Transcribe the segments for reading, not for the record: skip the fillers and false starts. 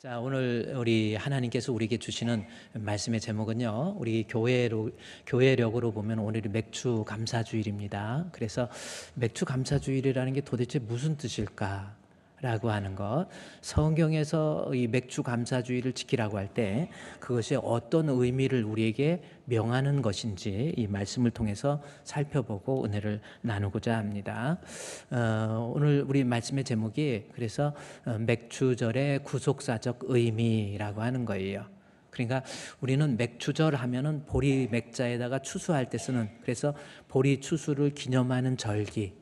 자, 오늘 우리 하나님께서 우리에게 주시는 말씀의 제목은요, 우리 교회력으로 보면 오늘이 맥주 감사주일입니다. 그래서 맥주 감사주일이라는 게 도대체 무슨 뜻일까? 라고 하는 것, 성경에서 이 맥주 감사주의를 지키라고 할 때 그것이 어떤 의미를 우리에게 명하는 것인지 이 말씀을 통해서 살펴보고 은혜를 나누고자 합니다. 오늘 우리 말씀의 제목이 그래서 맥주절의 구속사적 의미라고 하는 거예요. 그러니까 우리는 맥주절 하면은 보리 맥자에다가 추수할 때 쓰는, 그래서 보리 추수를 기념하는 절기,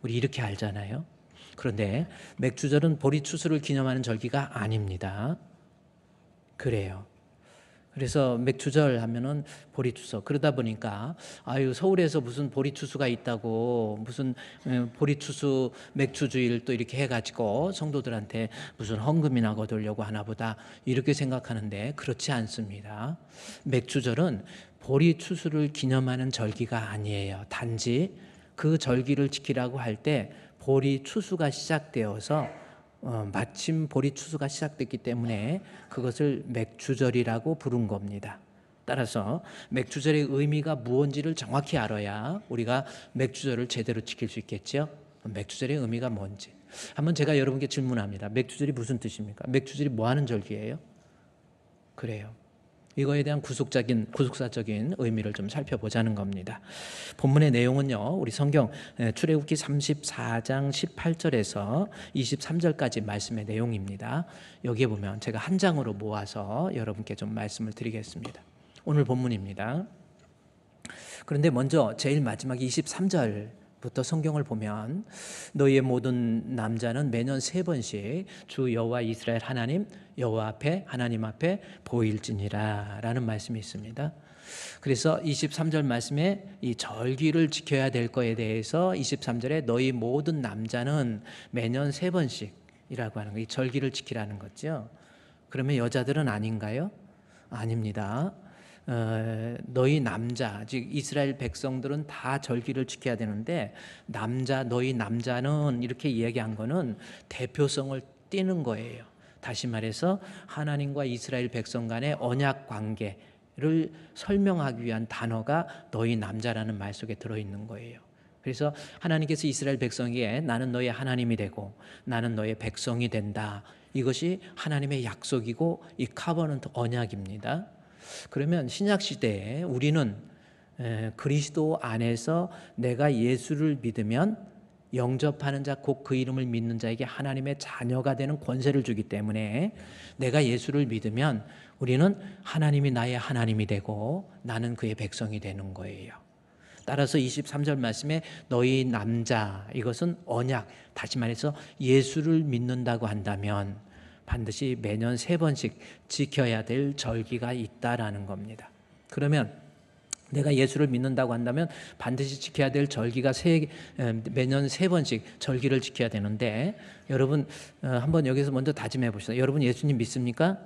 우리 이렇게 알잖아요. 그런데 맥주절은 보리 추수를 기념하는 절기가 아닙니다. 그래요. 그래서 맥주절 하면은 보리 추수. 그러다 보니까 서울에서 무슨 보리 추수가 있다고, 무슨 보리 추수 맥주주의를 또 이렇게 해가지고 성도들한테 무슨 헌금이나 거두려고 하나 보다 이렇게 생각하는데 그렇지 않습니다. 맥주절은 보리 추수를 기념하는 절기가 아니에요. 단지 그 절기를 지키라고 할 때 보리 추수가 시작되어서 마침 보리 추수가 시작됐기 때문에 그것을 맥주절이라고 부른 겁니다. 따라서 맥주절의 의미가 무엇인지를 정확히 알아야 우리가 맥주절을 제대로 지킬 수 있겠죠. 맥주절의 의미가 뭔지 한번 제가 여러분께 질문합니다. 맥주절이 무슨 뜻입니까? 맥주절이 뭐 하는 절기예요? 그래요. 이거에 대한 구속사적인 의미를 좀 살펴보자는 겁니다. 본문의 내용은요, 우리 성경 출애굽기 34장 18절에서 23절까지 말씀의 내용입니다. 여기에 보면 제가 한 장으로 모아서 여러분께 좀 말씀을 드리겠습니다. 오늘 본문입니다. 그런데 먼저 제일 마지막 23절부터 성경을 보면 너희의 모든 남자는 매년 3번씩 주 여호와 이스라엘 하나님 여호와 앞에 하나님 앞에 보일지니라 라는 말씀이 있습니다. 그래서 23절 말씀에 이 절기를 지켜야 될 거에 대해서 23절에 너희 모든 남자는 매년 3번씩이라고 하는 거, 이 절기를 지키라는 거죠. 그러면 여자들은 아닌가요? 아닙니다. 너희 남자, 즉 이스라엘 백성들은 다 절기를 지켜야 되는데 너희 남자는 이렇게 이야기한 거는 대표성을 띠는 거예요. 다시 말해서 하나님과 이스라엘 백성 간의 언약 관계를 설명하기 위한 단어가 너희 남자라는 말 속에 들어있는 거예요. 그래서 하나님께서 이스라엘 백성에게 나는 너의 하나님이 되고 나는 너의 백성이 된다. 이것이 하나님의 약속이고 이 카버넌트 언약입니다. 그러면 신약 시대에 우리는 그리스도 안에서 내가 예수를 믿으면 영접하는 자 곧 그 이름을 믿는 자에게 하나님의 자녀가 되는 권세를 주기 때문에 내가 예수를 믿으면 우리는 하나님이 나의 하나님이 되고 나는 그의 백성이 되는 거예요. 따라서 23절 말씀에 너희 남자, 이것은 언약, 다시 말해서 예수를 믿는다고 한다면 반드시 매년 3번씩 지켜야 될 절기가 있다라는 겁니다. 그러면 내가 예수를 믿는다고 한다면 반드시 지켜야 될 절기가 매년 3번씩 절기를 지켜야 되는데 여러분 한번 여기서 먼저 다짐해 봅시다. 여러분 예수님 믿습니까?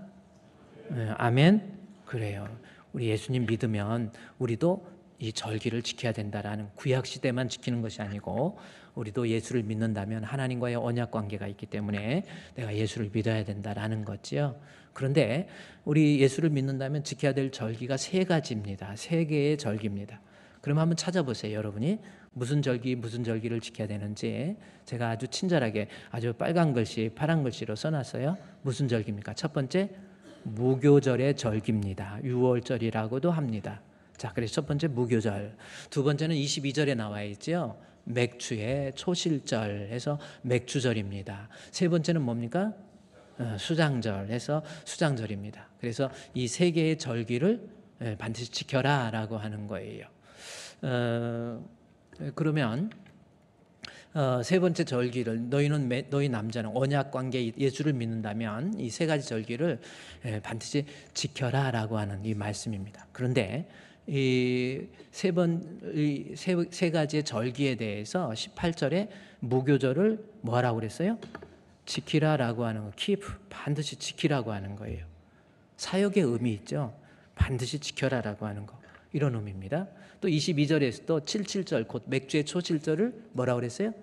아멘. 그래요. 우리 예수님 믿으면 우리도 이 절기를 지켜야 된다라는, 구약 시대만 지키는 것이 아니고 우리도 예수를 믿는다면 하나님과의 언약 관계가 있기 때문에 내가 예수를 믿어야 된다라는 거죠. 그런데 우리 예수를 믿는다면 지켜야 될 절기가 3가지입니다. 3개의 절기입니다. 그럼 한번 찾아보세요. 여러분이 무슨 절기를 지켜야 되는지 제가 아주 친절하게 아주 빨간 글씨 파란 글씨로 써놨어요. 무슨 절기입니까? 첫 번째 무교절의 절기입니다. 유월절이라고도 합니다. 자, 그래서 첫 번째 무교절, 두 번째는 22절에 나와 있죠. 맥주의 초실절 해서 맥주절입니다. 세 번째는 뭡니까? 수장절 해서 수장절입니다. 그래서 이 3개의 절기를 반드시 지켜라 라고 하는 거예요. 그러면 세 번째 절기를 너희 남자는 언약 관계 예수를 믿는다면 이 3가지 절기를 반드시 지켜라 라고 하는 이 말씀입니다. 그런데 이 세 가지의 절기에 대해서 18절에 무교절을 뭐하라고 그랬어요? 지키라라고 하는 거, keep, 반드시 지키라고 하는 거예요. 사역의 의미 있죠. 반드시 지켜라라고 하는 거, 이런 의미입니다. 또 22절에서 또 77절 곧 맥주의 초실절을 뭐라고 그랬어요?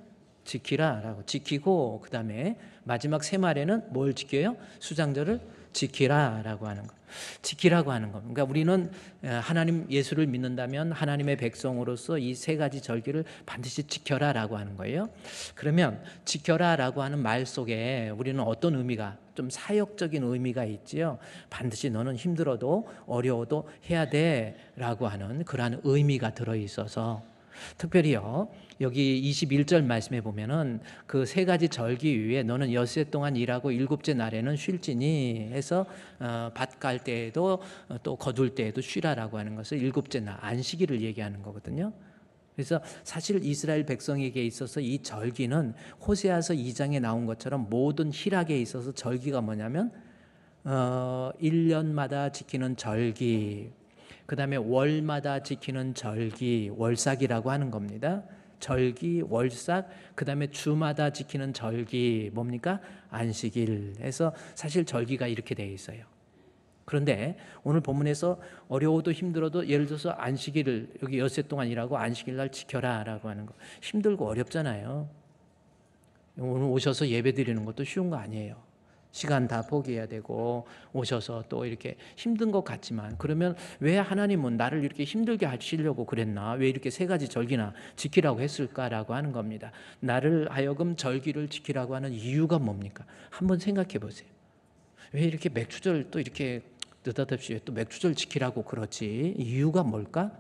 지키라라고 지키고 그다음에 마지막 세 말에는 뭘 지켜요? 수장절을 지키라라고 하는 거. 지키라고 하는 겁니다. 그러니까 우리는 하나님 예수를 믿는다면 하나님의 백성으로서 이 세 가지 절기를 반드시 지켜라라고 하는 거예요. 그러면 지켜라라고 하는 말 속에 우리는 어떤 의미가 좀 사역적인 의미가 있지요. 반드시 너는 힘들어도 어려워도 해야 돼라고 하는 그러한 의미가 들어 있어서 특별히요. 여기 21절 말씀에 보면은 그 세 가지 절기 위에 너는 엿새 동안 일하고 일곱째 날에는 쉴지니 해서 밭 갈 때에도 또 거둘 때에도 쉬라라고 하는 것을 일곱째 날 안식일을 얘기하는 거거든요. 그래서 사실 이스라엘 백성에게 있어서 이 절기는 호세아서 2장에 나온 것처럼 모든 희락에 있어서 절기가 뭐냐면 1년마다 지키는 절기, 그 다음에 월마다 지키는 절기, 월삭이라고 하는 겁니다. 절기, 월삭, 그 다음에 주마다 지키는 절기, 뭡니까? 안식일. 해서 사실 절기가 이렇게 되어 있어요. 그런데 오늘 본문에서 어려워도 힘들어도 예를 들어서 안식일을 여기 엿새 동안 일하고 안식일 날 지켜라 라고 하는 거 힘들고 어렵잖아요. 오늘 오셔서 예배 드리는 것도 쉬운 거 아니에요. 시간 다 포기해야 되고 오셔서 또 이렇게 힘든 것 같지만 그러면 왜 하나님은 나를 이렇게 힘들게 하시려고 그랬나? 왜 이렇게 세 가지 절기나 지키라고 했을까라고 하는 겁니다. 나를 하여금 절기를 지키라고 하는 이유가 뭡니까? 한번 생각해 보세요. 왜 이렇게 맥주절 또 이렇게 느닷없이 또 맥주절 지키라고 그러지? 이유가 뭘까?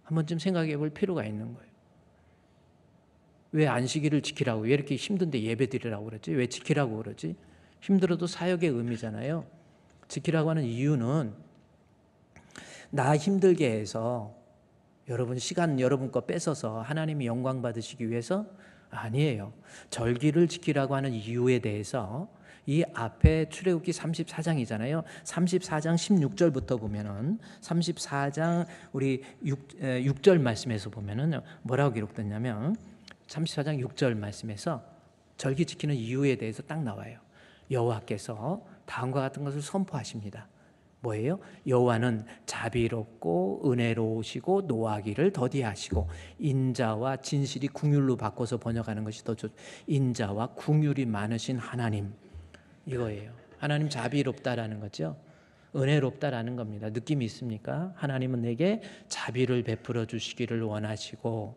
한 번쯤 생각해 볼 필요가 있는 거예요. 왜 안식일을 지키라고, 왜 이렇게 힘든데 예배 드리라고 그러지? 왜 지키라고 그러지? 힘들어도 사역의 의미잖아요. 지키라고 하는 이유는 나 힘들게 해서 여러분 시간 여러분 거 뺏어서 하나님이 영광 받으시기 위해서 아니에요. 절기를 지키라고 하는 이유에 대해서 이 앞에 출애굽기 34장이잖아요. 34장 16절부터 보면은 34장 우리 6절 말씀에서 보면은 뭐라고 기록됐냐면 34장 6절 말씀에서 절기 지키는 이유에 대해서 딱 나와요. 여호와께서 다음과 같은 것을 선포하십니다. 뭐예요? 여호와는 자비롭고 은혜로우시고 노하기를 더디하시고 인자와 진실이 궁율로 바꿔서 번역하는 것이 더 좋죠. 인자와 궁율이 많으신 하나님, 이거예요. 하나님 자비롭다라는 거죠. 은혜롭다라는 겁니다. 느낌이 있습니까? 하나님은 내게 자비를 베풀어 주시기를 원하시고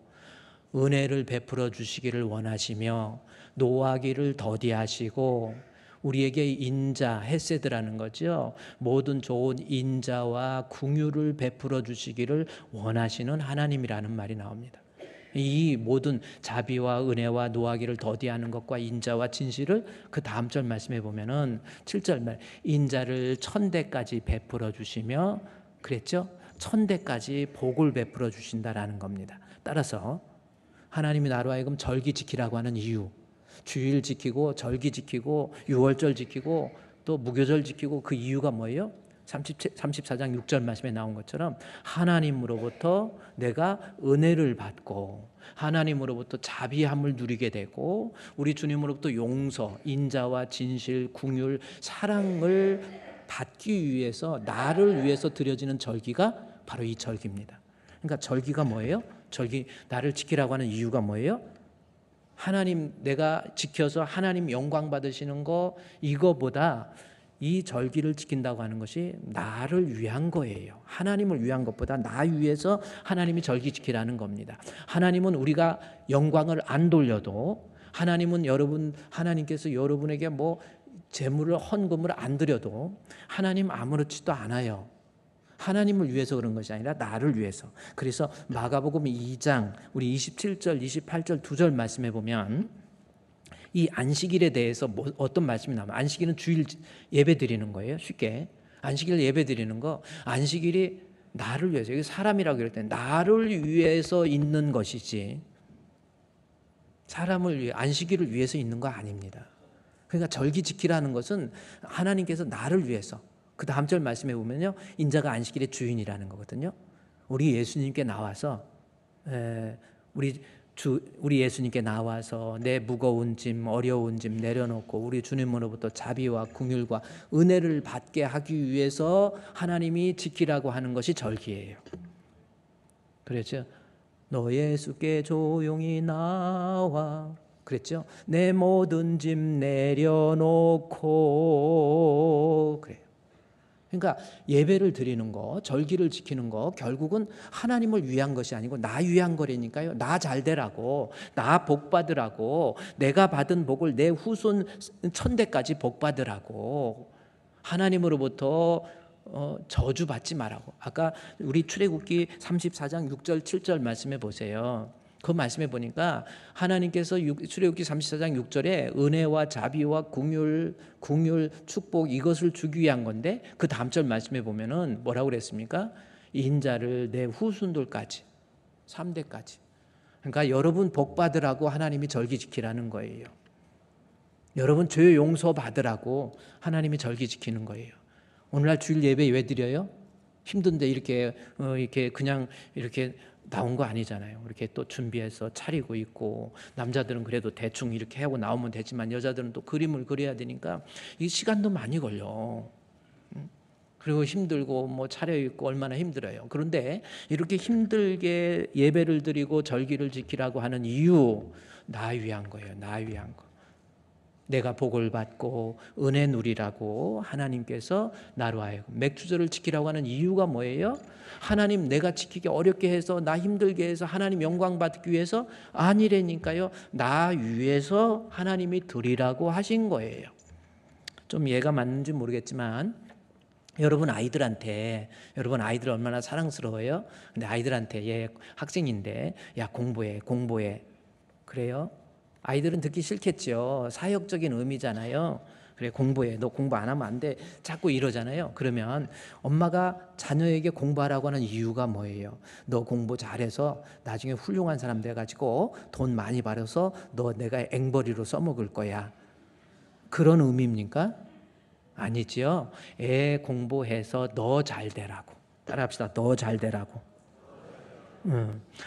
은혜를 베풀어 주시기를 원하시며 노하기를 더디하시고 우리에게 인자, 헤세드라는 거죠. 모든 좋은 인자와 긍휼을 베풀어 주시기를 원하시는 하나님이라는 말이 나옵니다. 이 모든 자비와 은혜와 노하기를 더디하는 것과 인자와 진실을 그 다음 절 말씀해 보면은 7절 말 인자를 1000대까지 베풀어 주시며 그랬죠? 1000대까지 복을 베풀어 주신다라는 겁니다. 따라서 하나님이 나로 하여금 절기 지키라고 하는 이유, 주일 지키고 절기 지키고 유월절 지키고 또 무교절 지키고 그 이유가 뭐예요? 34장 6절 말씀에 나온 것처럼 하나님으로부터 내가 은혜를 받고 하나님으로부터 자비함을 누리게 되고 우리 주님으로부터 용서, 인자와 진실, 긍휼, 사랑을 받기 위해서 나를 위해서 드려지는 절기가 바로 이 절기입니다. 그러니까 절기가 뭐예요? 절기 나를 지키라고 하는 이유가 뭐예요? 하나님 내가 지켜서 하나님 영광 받으시는 거 이거보다 이 절기를 지킨다고 하는 것이 나를 위한 거예요. 하나님을 위한 것보다 나 위해서 하나님이 절기 지키라는 겁니다. 하나님은 우리가 영광을 안 돌려도 하나님은 하나님께서 여러분에게 뭐 재물을 헌금을 안 드려도 하나님 아무렇지도 않아요. 하나님을 위해서 그런 것이 아니라 나를 위해서. 그래서 마가복음 2장 우리 27절 28절 2절 말씀해 보면 이 안식일에 대해서 어떤 말씀이 나오면 안식일은 주일 예배 드리는 거예요. 쉽게 안식일 예배 드리는 거 안식일이 나를 위해서 여기 사람이라고 그럴 때 나를 위해서 있는 것이지 사람을 위해 안식일을 위해서 있는 거 아닙니다. 그러니까 절기 지키라는 것은 하나님께서 나를 위해서 그 다음 절 말씀해 보면요 인자가 안식일의 주인이라는 거거든요. 우리 예수님께 나와서 우리 예수님께 나와서 내 무거운 짐 어려운 짐 내려놓고 우리 주님으로부터 자비와 긍휼과 은혜를 받게 하기 위해서 하나님이 지키라고 하는 것이 절기예요. 그렇죠? 너 예수께 조용히 나와 그랬죠? 내 모든 짐 내려놓고 그래요. 그러니까 예배를 드리는 거, 절기를 지키는 거 결국은 하나님을 위한 것이 아니고 나 위한 거라니까요. 나 잘 되라고, 나 복 받으라고, 내가 받은 복을 내 후손 천대까지 복 받으라고, 하나님으로부터 저주 받지 말라고. 아까 우리 출애굽기 34장 6절 7절 말씀해 보세요. 그 말씀에 보니까 하나님께서 출애굽기 34장 6절에 은혜와 자비와 긍휼, 축복 이것을 주기 위한 건데 그 다음 절 말씀에 보면은 뭐라고 그랬습니까? 인자를 내 후손들까지 3대까지. 그러니까 여러분 복 받으라고 하나님이 절기 지키라는 거예요. 여러분 죄 용서 받으라고 하나님이 절기 지키는 거예요. 오늘날 주일 예배 왜 드려요? 힘든데 이렇게 그냥 이렇게 나온 거 아니잖아요. 이렇게 또 준비해서 차리고 있고, 남자들은 그래도 대충 이렇게 하고 나오면 되지만 여자들은 또 그림을 그려야 되니까 이 시간도 많이 걸려. 그리고 힘들고 뭐 차려입고 얼마나 힘들어요. 그런데 이렇게 힘들게 예배를 드리고 절기를 지키라고 하는 이유, 나 위한 거예요. 나 위한 거. 내가 복을 받고 은혜 누리라고 하나님께서 나로 하여금 맥주절을 지키라고 하는 이유가 뭐예요? 하나님 내가 지키기 어렵게 해서 나 힘들게 해서 하나님 영광 받기 위해서 아니라니까요. 나 위해서 하나님이 드리라고 하신 거예요. 좀 이해가 맞는지 모르겠지만 여러분 아이들 얼마나 사랑스러워요? 근데 아이들한테 얘 학생인데 야 공부해 그래요? 아이들은 듣기 싫겠죠. 사역적인 의미잖아요. 그래 공부해. 너 공부 안 하면 안 돼. 자꾸 이러잖아요. 그러면 엄마가 자녀에게 공부하라고 하는 이유가 뭐예요? 너 공부 잘해서 나중에 훌륭한 사람 돼가지고 돈 많이 벌어서 너 내가 앵벌이로 써먹을 거야. 그런 의미입니까? 아니지요. 애 공부해서 너 잘 되라고. 따라합시다. 너 잘 되라고.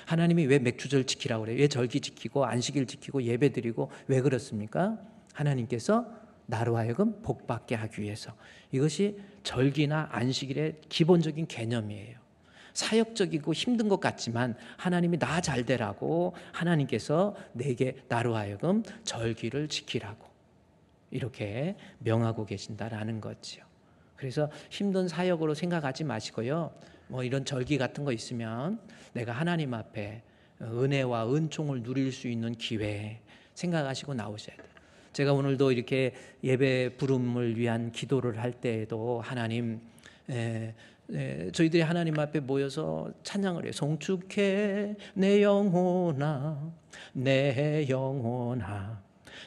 하나님이 왜 맥주절 지키라고 그래요? 왜 절기 지키고 안식일 지키고 예배드리고 왜 그렇습니까? 하나님께서 나로 하여금 복받게 하기 위해서. 이것이 절기나 안식일의 기본적인 개념이에요. 사역적이고 힘든 것 같지만 하나님이 나 잘 되라고 하나님께서 내게 나로 하여금 절기를 지키라고 이렇게 명하고 계신다라는 거지요. 그래서 힘든 사역으로 생각하지 마시고요. 뭐 이런 절기 같은 거 있으면 내가 하나님 앞에 은혜와 은총을 누릴 수 있는 기회 생각하시고 나오셔야 돼요. 제가 오늘도 이렇게 예배 부름을 위한 기도를 할 때에도 하나님 저희들이 하나님 앞에 모여서 찬양을 해요. 송축해 내 영혼아 내 영혼아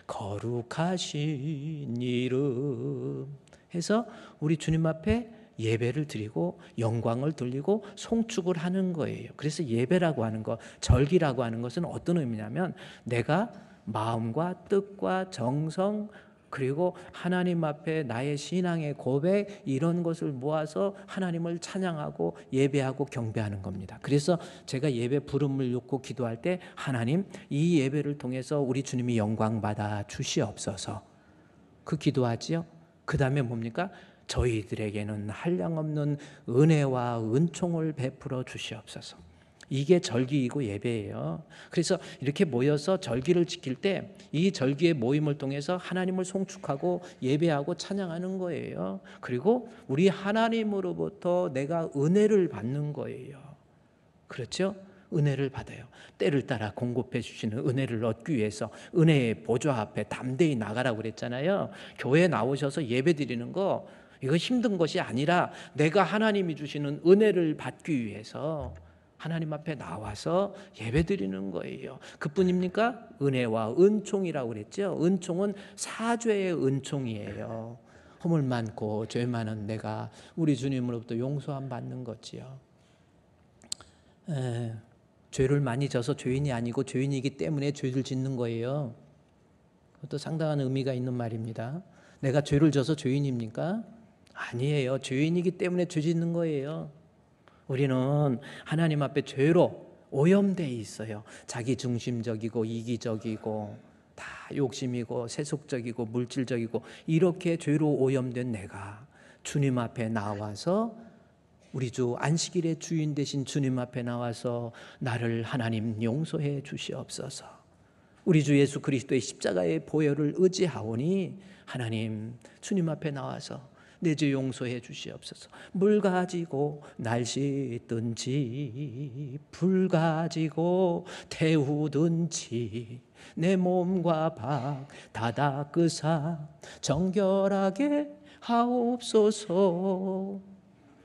거룩하신 이름 해서 우리 주님 앞에 예배를 드리고 영광을 돌리고 송축을 하는 거예요. 그래서 예배라고 하는 것, 절기라고 하는 것은 어떤 의미냐면 내가 마음과 뜻과 정성 그리고 하나님 앞에 나의 신앙의 고백 이런 것을 모아서 하나님을 찬양하고 예배하고 경배하는 겁니다. 그래서 제가 예배 부름을 놓고 기도할 때 하나님 이 예배를 통해서 우리 주님이 영광 받아 주시옵소서 그 기도하지요. 그 다음에 뭡니까? 저희들에게는 한량없는 은혜와 은총을 베풀어 주시옵소서. 이게 절기이고 예배예요. 그래서 이렇게 모여서 절기를 지킬 때 이 절기의 모임을 통해서 하나님을 송축하고 예배하고 찬양하는 거예요. 그리고 우리 하나님으로부터 내가 은혜를 받는 거예요. 그렇죠? 은혜를 받아요. 때를 따라 공급해 주시는 은혜를 얻기 위해서 은혜의 보좌 앞에 담대히 나가라고 그랬잖아요. 교회에 나오셔서 예배 드리는 거 이거 힘든 것이 아니라 내가 하나님이 주시는 은혜를 받기 위해서 하나님 앞에 나와서 예배드리는 거예요. 그뿐입니까? 은혜와 은총이라고 그랬죠. 은총은 사죄의 은총이에요. 허물 많고 죄 많은 내가 우리 주님으로부터 용서함 받는 거지요. 죄를 많이 져서 죄인이 아니고 죄인이기 때문에 죄를 짓는 거예요. 그것도 상당한 의미가 있는 말입니다. 내가 죄를 져서 죄인입니까? 아니에요. 죄인이기 때문에 죄 짓는 거예요. 우리는 하나님 앞에 죄로 오염되어 있어요. 자기 중심적이고 이기적이고 다 욕심이고 세속적이고 물질적이고 이렇게 죄로 오염된 내가 주님 앞에 나와서 우리 주 안식일의 주인 되신 주님 앞에 나와서 나를 하나님 용서해 주시옵소서. 우리 주 예수 그리스도의 십자가의 보혈을 의지하오니 하나님 주님 앞에 나와서 내 죄 용서해 주시옵소서. 물 가지고 날 씻든지 불 가지고 태우든지 내 몸과 박 다 닦으사 정결하게 하옵소서.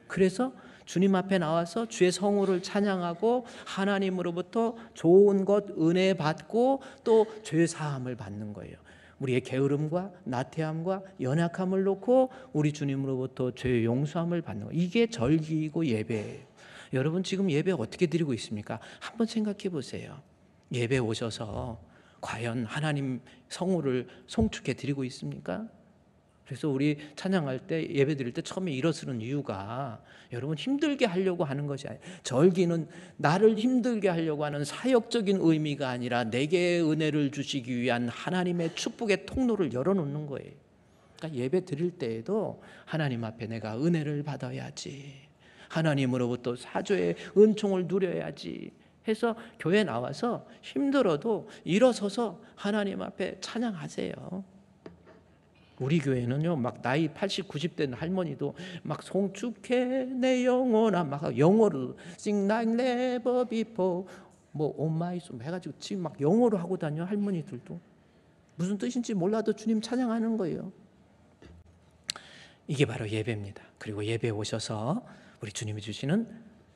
그래서 주님 앞에 나와서 주의 성호를 찬양하고 하나님으로부터 좋은 것 은혜 받고 또 죄 사함을 받는 거예요. 우리의 게으름과 나태함과 연약함을 놓고 우리 주님으로부터 죄 용서함을 받는 거. 이게 절기이고 예배예요. 여러분 지금 예배 어떻게 드리고 있습니까? 한번 생각해 보세요. 예배 오셔서 과연 하나님 성호를 송축해 드리고 있습니까? 그래서 우리 찬양할 때 예배 드릴 때 처음에 일어서는 이유가 여러분 힘들게 하려고 하는 것이 아니에요. 절기는 나를 힘들게 하려고 하는 사역적인 의미가 아니라 내게 은혜를 주시기 위한 하나님의 축복의 통로를 열어놓는 거예요. 그러니까 예배 드릴 때에도 하나님 앞에 내가 은혜를 받아야지, 하나님으로부터 사죄의 은총을 누려야지 해서 교회 나와서 힘들어도 일어서서 하나님 앞에 찬양하세요. 우리 교회는요, 막 나이 80, 90 된 할머니도 막 송축해 내 영혼아 막 영어로 sing like never before 뭐 on my soul 해가지고 지금 막 영어로 하고 다녀. 할머니들도 무슨 뜻인지 몰라도 주님 찬양하는 거예요. 이게 바로 예배입니다. 그리고 예배에 오셔서 우리 주님이 주시는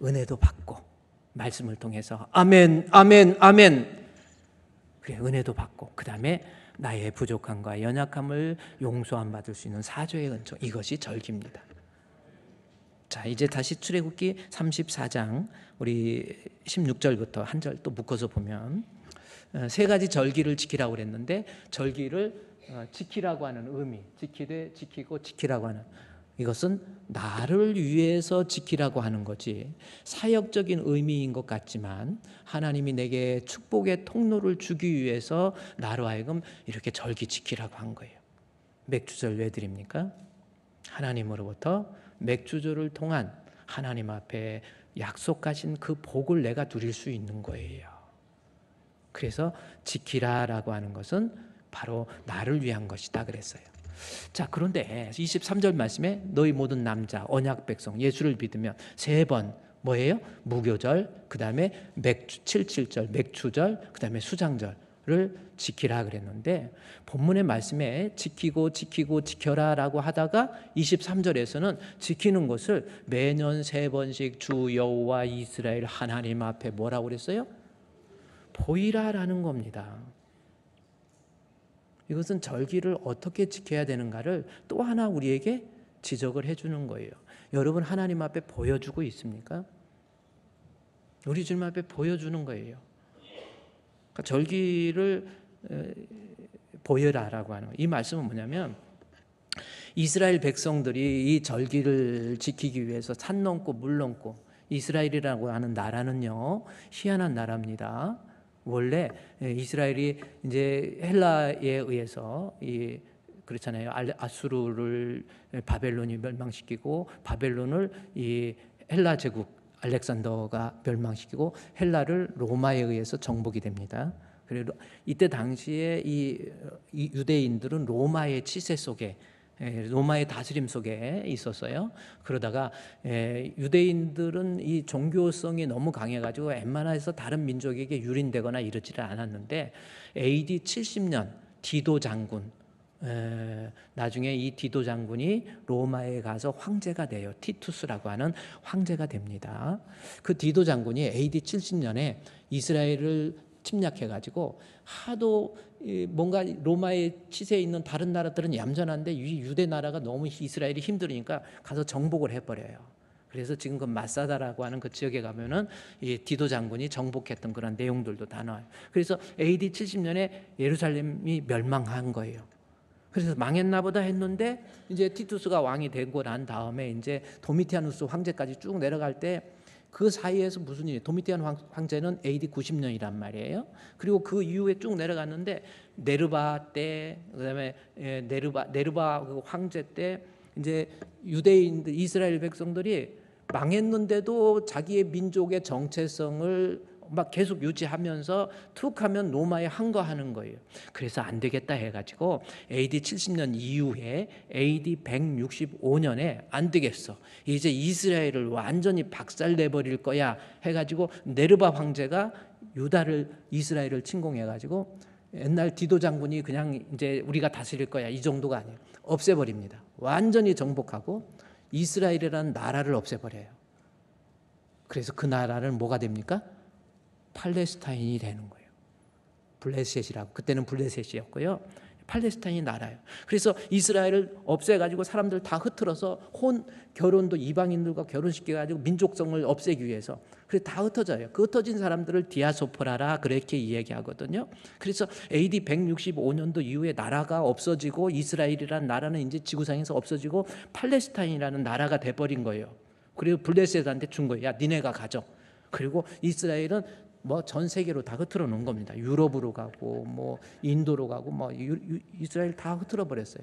은혜도 받고 말씀을 통해서 아멘 아멘 아멘 그래 은혜도 받고 그 다음에 나의 부족함과 연약함을 용서함 받을 수 있는 사죄의 은총, 이것이 절기입니다. 자, 이제 다시 출애굽기 34장 우리 16절부터 한 절 또 묶어서 보면 세 가지 절기를 지키라고 그랬는데 절기를 지키라고 하는 의미, 지키되 지키고 지키라고 하는 이것은 나를 위해서 지키라고 하는 거지 사역적인 의미인 것 같지만 하나님이 내게 축복의 통로를 주기 위해서 나로 하여금 이렇게 절기 지키라고 한 거예요. 맥주절 왜 드립니까? 하나님으로부터 맥주절을 통한 하나님 앞에 약속하신 그 복을 내가 누릴 수 있는 거예요. 그래서 지키라라고 하는 것은 바로 나를 위한 것이다 그랬어요. 자, 그런데 23절 말씀에 너희 모든 남자 언약 백성 예수를 믿으면 세 번 뭐예요? 무교절, 그 다음에 77절 맥추절, 그 다음에 수장절을 지키라 그랬는데 본문의 말씀에 지키고 지키고 지켜라 라고 하다가 23절에서는 지키는 것을 매년 세 번씩 주 여호와 이스라엘 하나님 앞에 뭐라고 그랬어요? 보이라라는 겁니다. 이것은 절기를 어떻게 지켜야 되는가를 또 하나 우리에게 지적을 해주는 거예요. 여러분 하나님 앞에 보여주고 있습니까? 우리 주님 앞에 보여주는 거예요. 그러니까 절기를 보여라라고 하는 거예요. 이 말씀은 뭐냐면 이스라엘 백성들이 이 절기를 지키기 위해서 산 넘고 물 넘고 이스라엘이라고 하는 나라는요 희한한 나라입니다. 원래 이스라엘이 이제 헬라에 의해서 그렇잖아요. 아수르를 바벨론이 멸망시키고 바벨론을 이 헬라 제국 알렉산더가 멸망시키고 헬라를 로마에 의해서 정복이 됩니다. 그리고 이때 당시에 이 유대인들은 로마의 치세 속에 로마의 다스림 속에 있었어요. 그러다가 유대인들은 이 종교성이 너무 강해가지고 웬만해서 다른 민족에게 유린되거나 이러지를 않았는데 AD 70년 디도 장군 나중에 이 디도 장군이 로마에 가서 황제가 돼요. 티투스라고 하는 황제가 됩니다. 그 디도 장군이 AD 70년에 이스라엘을 침략해가지고 하도 뭔가 로마의 치세에 있는 다른 나라들은 얌전한데 이 유대 나라가 너무 이스라엘이 힘들으니까 가서 정복을 해버려요. 그래서 지금 그 마사다라고 하는 그 지역에 가면은 이 디도 장군이 정복했던 그런 내용들도 다 나와요. 그래서 AD 70년에 예루살렘이 멸망한 거예요. 그래서 망했나 보다 했는데 이제 티투스가 왕이 되고 난 다음에 이제 도미티아누스 황제까지 쭉 내려갈 때 그 사이에서 무슨 일이 도미티안 황제는 AD 90년이란 말이에요. 그리고 그 이후에 쭉 내려갔는데 네르바 때 그다음에 네르바 그 황제 때 이제 유대인들 이스라엘 백성들이 망했는데도 자기의 민족의 정체성을 막 계속 유지하면서 툭 하면 로마에 항거하는 거예요. 그래서 안 되겠다 해가지고 AD 70년 이후에 AD 165년에 안 되겠어, 이제 이스라엘을 완전히 박살내버릴 거야 해가지고 네르바 황제가 유다를, 이스라엘을 침공해가지고 옛날 디도 장군이 그냥 이제 우리가 다스릴 거야 이 정도가 아니에요. 없애버립니다. 완전히 정복하고 이스라엘이라는 나라를 없애버려요. 그래서 그 나라는 뭐가 됩니까? 팔레스타인이 되는 거예요. 블레셋이라고, 그때는 블레셋이었고요. 팔레스타인이 나라예요. 그래서 이스라엘을 없애가지고 사람들 다 흩어서 결혼도 이방인들과 결혼시켜가지고 민족성을 없애기 위해서, 그래서 다 흩어져요. 그 흩어진 사람들을 디아스포라라 그렇게 이야기하거든요. 그래서 AD 165년도 이후에 나라가 없어지고 이스라엘이라는 나라는 이제 지구상에서 없어지고 팔레스타인이라는 나라가 돼버린 거예요. 그리고 블레셋한테 준 거예요. 야, 니네가 가져. 그리고 이스라엘은 뭐 전 세계로 다 흐트러 놓은 겁니다. 유럽으로 가고 뭐 인도로 가고 뭐 이스라엘 다 흐트러 버렸어요.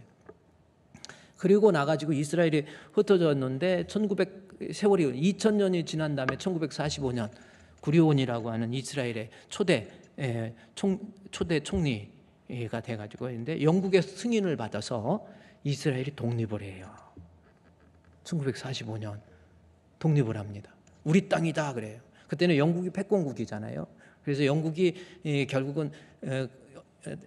그리고 나가지고 이스라엘이 흩어졌는데 세월이 2000년이 지난 다음에 1945년 구리온이라고 하는 이스라엘의 초대 총리가 돼가지고 있는데 영국의 승인을 받아서 이스라엘이 독립을 해요. 1945년 독립을 합니다. 우리 땅이다 그래요. 그때는 영국이 패권국이잖아요. 그래서 영국이 결국은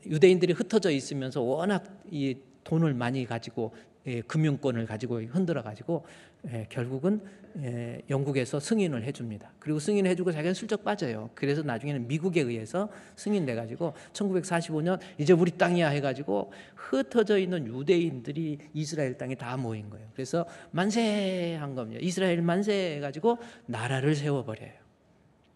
유대인들이 흩어져 있으면서 워낙 이 돈을 많이 가지고 금융권을 가지고 흔들어 가지고 결국은 영국에서 승인을 해줍니다. 그리고 승인해주고 자기는 슬쩍 빠져요. 그래서 나중에는 미국에 의해서 승인돼 가지고 1945년 이제 우리 땅이야 해가지고 흩어져 있는 유대인들이 이스라엘 땅에 다 모인 거예요. 그래서 만세한 겁니다. 이스라엘 만세 해가지고 나라를 세워버려요.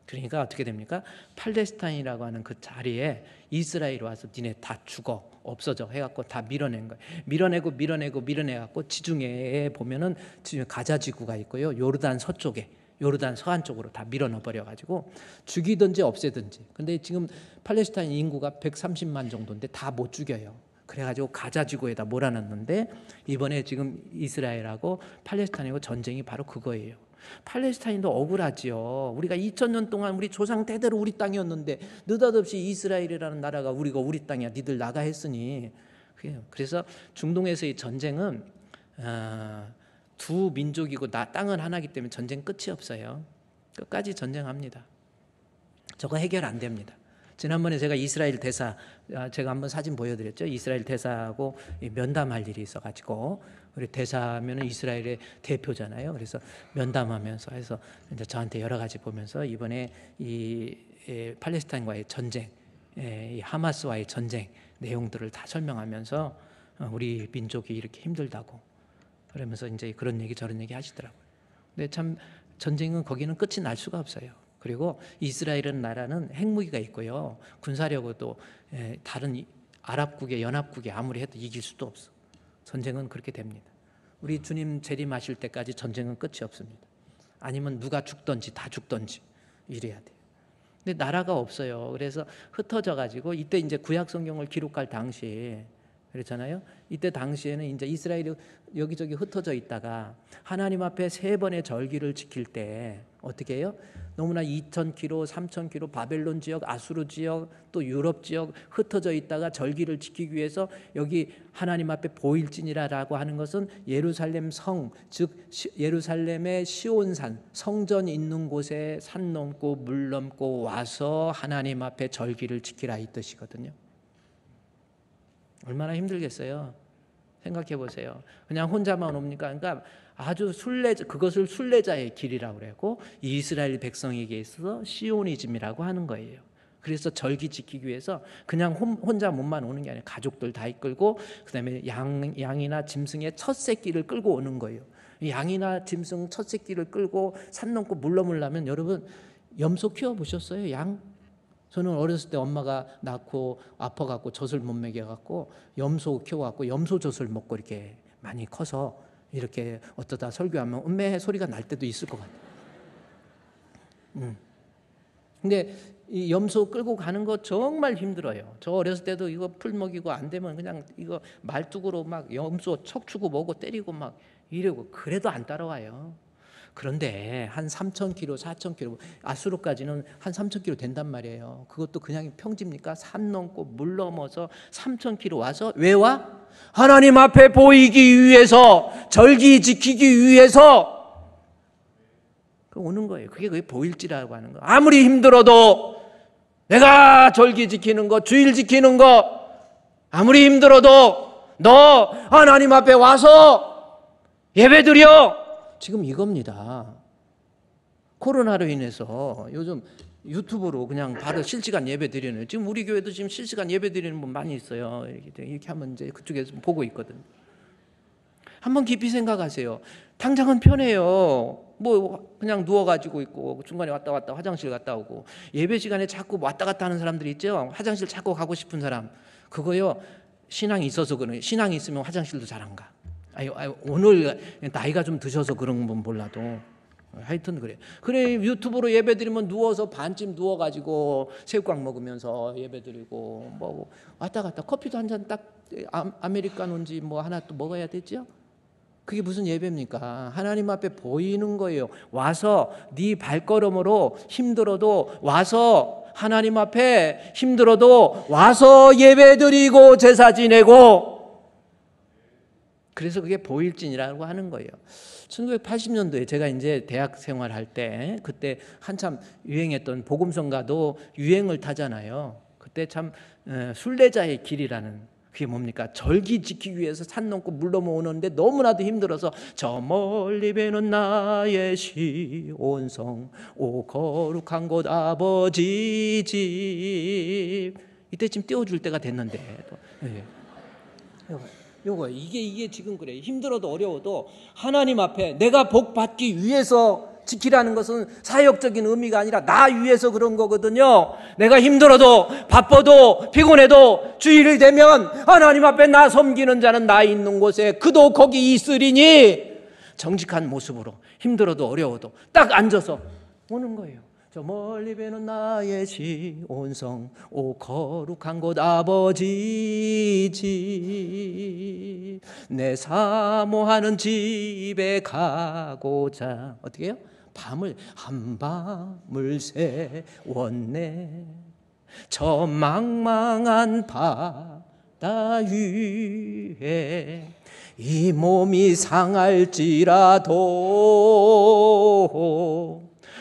그러니까 어떻게 됩니까? 팔레스타인이라고 하는 그 자리에 이스라엘이 와서 니네 다 죽어 없어져 해갖고 다 밀어낸 거예요. 밀어내갖고 지중해에 보면은 지금 가자 지구가 있고요. 요르단 서쪽에, 요르단 서안 쪽으로 다 밀어넣어버려가지고 죽이든지 없애든지. 근데 지금 팔레스타인 인구가 130만 정도인데 다 못 죽여요. 그래가지고 가자 지구에다 몰아넣는데 이번에 지금 이스라엘하고 팔레스타인하고 전쟁이 바로 그거예요. 팔레스타인도 억울하지요. 우리가 2000년 동안 우리 조상 대대로 우리 땅이었는데 느닷없이 이스라엘이라는 나라가 우리 땅이야 니들 나가 했으니. 그래서 중동에서의 전쟁은 두 민족이고 땅은 하나이기 때문에 전쟁 끝이 없어요. 끝까지 전쟁합니다. 저거 해결 안 됩니다. 지난번에 제가 이스라엘 대사, 제가 한번 사진 보여드렸죠. 이스라엘 대사하고 면담할 일이 있어가지고, 우리 대사면은 이스라엘의 대표잖아요. 그래서 면담하면서 해서 이제 저한테 여러 가지 보면서 이번에 이 팔레스타인과의 전쟁, 이 하마스와의 전쟁 내용들을 다 설명하면서 우리 민족이 이렇게 힘들다고 그러면서 이제 그런 얘기 저런 얘기 하시더라고요. 근데 참 전쟁은 거기는 끝이 날 수가 없어요. 그리고 이스라엘은 나라는 핵무기가 있고요. 군사력으로도 다른 아랍국의 연합국이 아무리 해도 이길 수도 없어. 전쟁은 그렇게 됩니다. 우리 주님 재림하실 때까지 전쟁은 끝이 없습니다. 아니면 누가 죽든지 다 죽든지 이래야 돼요. 근데 나라가 없어요. 그래서 흩어져 가지고 이때 이제 구약 성경을 기록할 당시에 그렇잖아요. 이때 당시에는 이제 이스라엘이 여기저기 흩어져 있다가 하나님 앞에 3번의 절기를 지킬 때 어떻게 해요? 너무나 2000km, 3000km 바벨론 지역, 아수르 지역, 또 유럽 지역 흩어져 있다가 절기를 지키기 위해서 여기 하나님 앞에 보일지니라라고 하는 것은 예루살렘 성, 즉 예루살렘의 시온산, 성전 있는 곳에 산 넘고 물 넘고 와서 하나님 앞에 절기를 지키라 이 뜻이거든요. 얼마나 힘들겠어요. 생각해 보세요. 그냥 혼자만 옵니까? 그러니까 아주 그것을 순례자의 길이라고 그랬고 이스라엘 백성에게 있어서 시오니즘이라고 하는 거예요. 그래서 절기 지키기 위해서 그냥 혼자 몸만 오는 게 아니라 가족들 다 이끌고 그다음에 양이나 짐승의 첫 새끼를 끌고 오는 거예요. 양이나 짐승 첫 새끼를 끌고 산 넘고 물 넘으려면 여러분 염소 키워보셨어요? 양? 저는 어렸을 때 엄마가 낳고 아파갖고 젖을 못 먹여갖고 염소 키워갖고 염소 젖을 먹고 이렇게 많이 커서 이렇게 어쩌다 설교하면 음메 소리가 날 때도 있을 것 같아요. 근데 이 염소 끌고 가는 거 정말 힘들어요. 저 어렸을 때도 이거 풀 먹이고 안 되면 그냥 이거 말뚝으로 막 염소 척추고 뭐고 때리고 막 이러고 그래도 안 따라와요. 그런데 한 3,000km, 4,000km, 아수르까지는 한 3,000km 된단 말이에요. 그것도 그냥 평지입니까? 산 넘고 물 넘어서 3,000km 와서 왜 와? 하나님 앞에 보이기 위해서, 절기 지키기 위해서 오는 거예요. 그게 보일지라고 하는 거. 아무리 힘들어도 내가 절기 지키는 거, 주일 지키는 거 아무리 힘들어도 너 하나님 앞에 와서 예배드려. 지금 이겁니다. 코로나로 인해서 요즘 유튜브로 그냥 바로 실시간 예배 드리는, 지금 우리 교회도 지금 실시간 예배 드리는 분 많이 있어요. 이렇게 하면 이제 그쪽에서 보고 있거든요. 한번 깊이 생각하세요. 당장은 편해요. 뭐 그냥 누워가지고 있고 중간에 왔다 갔다 화장실 갔다 오고, 예배 시간에 자꾸 왔다 갔다 하는 사람들이 있죠. 화장실 자꾸 가고 싶은 사람. 그거요, 신앙이 있어서 그래요. 신앙이 있으면 화장실도 잘 안 가. 오늘 나이가 좀 드셔서 그런 건 몰라도 하여튼 그래 유튜브로 예배드리면 누워서 반쯤 누워가지고 새우깡 먹으면서 예배드리고 뭐 왔다 갔다 커피도 한 잔 딱 아메리카노인지 뭐 하나 또 먹어야 되죠. 그게 무슨 예배입니까? 하나님 앞에 보이는 거예요. 와서 네 발걸음으로 힘들어도 와서 하나님 앞에 힘들어도 와서 예배드리고 제사 지내고, 그래서 그게 보일진이라고 하는 거예요. 1980년도에 제가 이제 대학 생활할 때, 그때 한참 유행했던 복음성가도 유행을 타잖아요. 그때 참 순례자의 길이라는, 그게 뭡니까? 절기 지키기 위해서 산 넘고 물 넘어 오는데 너무나도 힘들어서 저 멀리 배는 나의 시온성 오 거룩한 곳 아버지 집. 이때쯤 띄워줄 때가 됐는데 요거 이게 지금 그래. 힘들어도 어려워도 하나님 앞에 내가 복 받기 위해서 지키라는 것은 사역적인 의미가 아니라 나 위해서 그런 거거든요. 내가 힘들어도 바빠도 피곤해도 주일이 되면 하나님 앞에 나 섬기는 자는 나 있는 곳에 그도 거기 있으리니, 정직한 모습으로 힘들어도 어려워도 딱 앉아서 오는 거예요. 저 멀리 배는 나의 시온성 오 거룩한 곳 아버지 집 내 사모하는 집에 가고자, 어떻게 해요? 밤을 한밤을 새웠네 저 망망한 바다 위에 이 몸이 상할지라도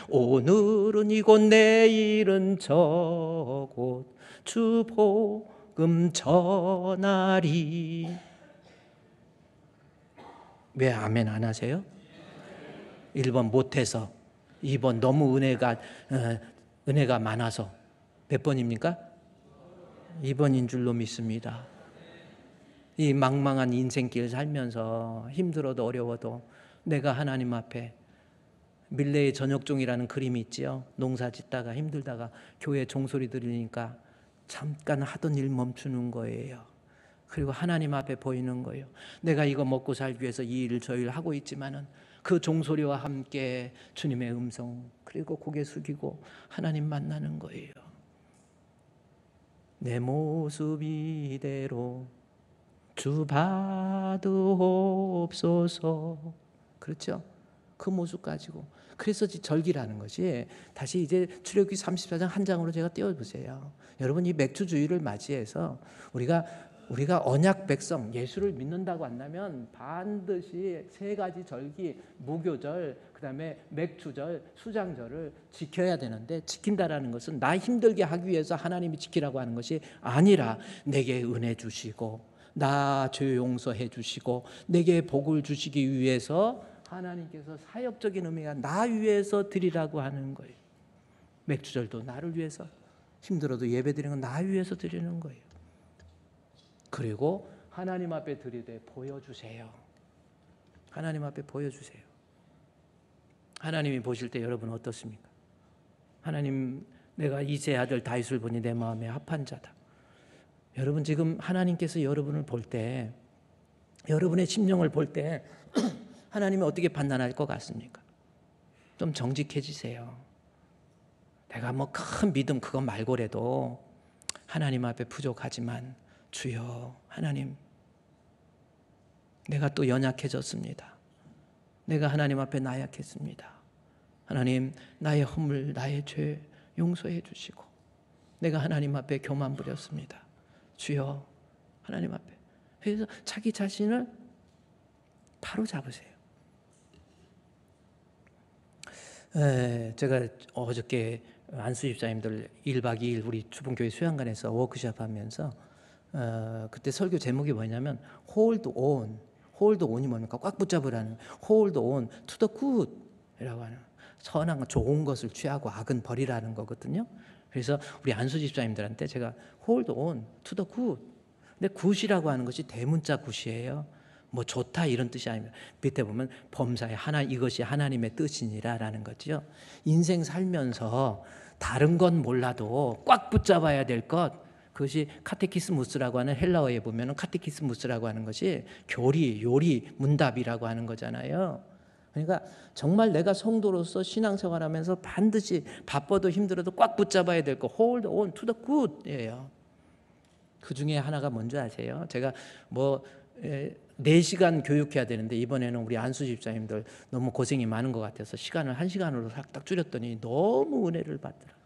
오늘은 이곳 내일은 저곳 주 복음 전하리. 왜 아멘 안 하세요? 1번 못해서, 2번 너무 은혜가 많아서. 몇 번입니까? 2번인 줄로 믿습니다. 이 망망한 인생길 살면서 힘들어도 어려워도 내가 하나님 앞에, 밀레의 저녁종이라는 그림이 있지요. 농사 짓다가 힘들다가 교회 종소리 들으니까 잠깐 하던 일 멈추는 거예요. 그리고 하나님 앞에 보이는 거예요. 내가 이거 먹고 살기 위해서 이 일 저 일 하고 있지만은 그 종소리와 함께 주님의 음성, 그리고 고개 숙이고 하나님 만나는 거예요. 내 모습 이대로 주 받으옵소서. 그렇죠? 그 모습 가지고. 그래서 절기라는 것이, 다시 이제 출애굽기 34장 한 장으로 제가 띄워보세요. 여러분, 이 맥주주의를 맞이해서 우리가 언약 백성, 예수를 믿는다고 한다면 반드시 3가지 절기, 무교절, 그 다음에 맥주절, 수장절을 지켜야 되는데, 지킨다라는 것은 나 힘들게 하기 위해서 하나님이 지키라고 하는 것이 아니라 내게 은혜 주시고 나 죄 용서해 주시고 내게 복을 주시기 위해서 하나님께서 사역적인 의미가 나 위해서 드리라고 하는 거예요. 맥주절도 나를 위해서, 힘들어도 예배드리는 건 나 위해서 드리는 거예요. 그리고 하나님 앞에 드리되 보여주세요. 하나님 앞에 보여주세요. 하나님이 보실 때 여러분 어떻습니까? 하나님, 내가 이세 아들 다윗을 보니 내 마음에 합한 자다. 여러분, 지금 하나님께서 여러분을 볼 때, 여러분의 심령을 볼 때 하나님이 어떻게 판단할 것 같습니까? 좀 정직해지세요. 내가 뭐 큰 믿음 그거 말고라도 하나님 앞에 부족하지만 주여 하나님, 내가 또 연약해졌습니다. 내가 하나님 앞에 나약했습니다. 하나님, 나의 허물, 나의 죄 용서해 주시고 내가 하나님 앞에 교만 부렸습니다. 주여, 하나님 앞에. 그래서 자기 자신을 바로 잡으세요. 제가 어저께 안수 집사님들 1박 2일 우리 주봉교회 수양관에서 워크숍 하면서 그때 설교 제목이 뭐냐면 hold on이 뭡니까? 꽉 붙잡으라는, hold on to the good 이라고 하는, 선한 좋은 것을 취하고 악은 버리라는 거거든요. 그래서 우리 안수 집사님들한테 제가 hold on to the good, 근데 굿이라고 하는 것이 대문자 굿이에요. 뭐 좋다 이런 뜻이 아닙니다. 밑에 보면 범사에 이것이 하나님의 뜻이니라라는 거죠. 인생 살면서 다른 건 몰라도 꽉 붙잡아야 될 것, 그것이 카테키스무스라고 하는, 헬라어에 보면 카테키스무스라고 하는 것이 교리, 요리, 문답이라고 하는 거잖아요. 그러니까 정말 내가 성도로서 신앙생활하면서 반드시 바빠도 힘들어도 꽉 붙잡아야 될 것, hold on to the good예요. 그 중에 하나가 뭔지 아세요? 제가 4시간 교육해야 되는데 이번에는 우리 안수 집사님들 너무 고생이 많은 것 같아서 시간을 1시간으로 딱 줄였더니 너무 은혜를 받더라.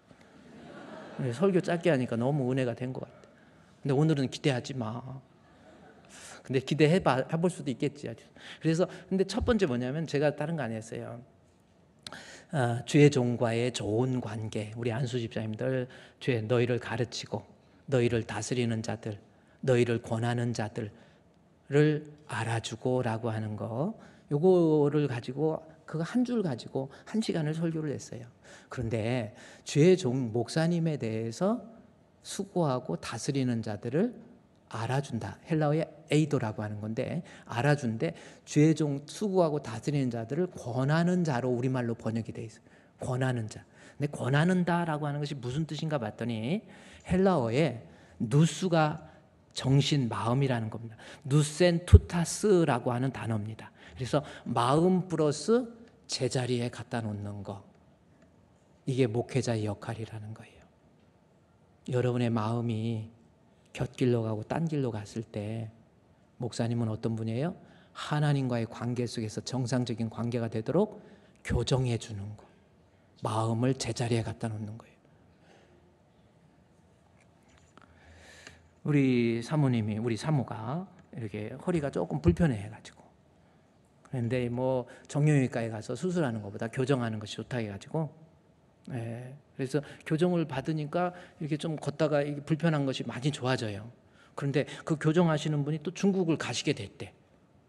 설교 짧게 하니까 너무 은혜가 된 것 같아. 근데 오늘은 기대하지 마. 근데 기대해볼 수도 있겠지. 그래서 근데 첫 번째 뭐냐면 제가 다른 거 안 했어요. 주의 종과의 좋은 관계. 우리 안수 집사님들, 너희를 가르치고 너희를 다스리는 자들, 너희를 권하는 자들을 알아주고라고 하는 거, 요거를 가지고 그거 한 줄 가지고 1시간을 설교를 했어요. 그런데 주의 종 목사님에 대해서 수고하고 다스리는 자들을 알아준다. 헬라어의 에이도라고 하는 건데 알아준데, 주의 종 수고하고 다스리는 자들을 권하는 자로 우리말로 번역이 돼 있어요. 권하는 자. 근데 권하는다라고 하는 것이 무슨 뜻인가 봤더니 헬라어에 누스가 정신, 마음이라는 겁니다. 누센 투타스라고 하는 단어입니다. 그래서 마음 플러스 제자리에 갖다 놓는 거, 이게 목회자의 역할이라는 거예요. 여러분의 마음이 곁길로 가고 딴 길로 갔을 때 목사님은 어떤 분이에요? 하나님과의 관계 속에서 정상적인 관계가 되도록 교정해 주는 거, 마음을 제자리에 갖다 놓는 거예요. 우리 사모가 이렇게 허리가 조금 불편해가지고, 그런데 뭐 정형외과에 가서 수술하는 것보다 교정하는 것이 좋다 해가지고, 그래서 교정을 받으니까 이렇게 좀 걷다가 이게 불편한 것이 많이 좋아져요. 그런데 그 교정하시는 분이 또 중국을 가시게 됐대.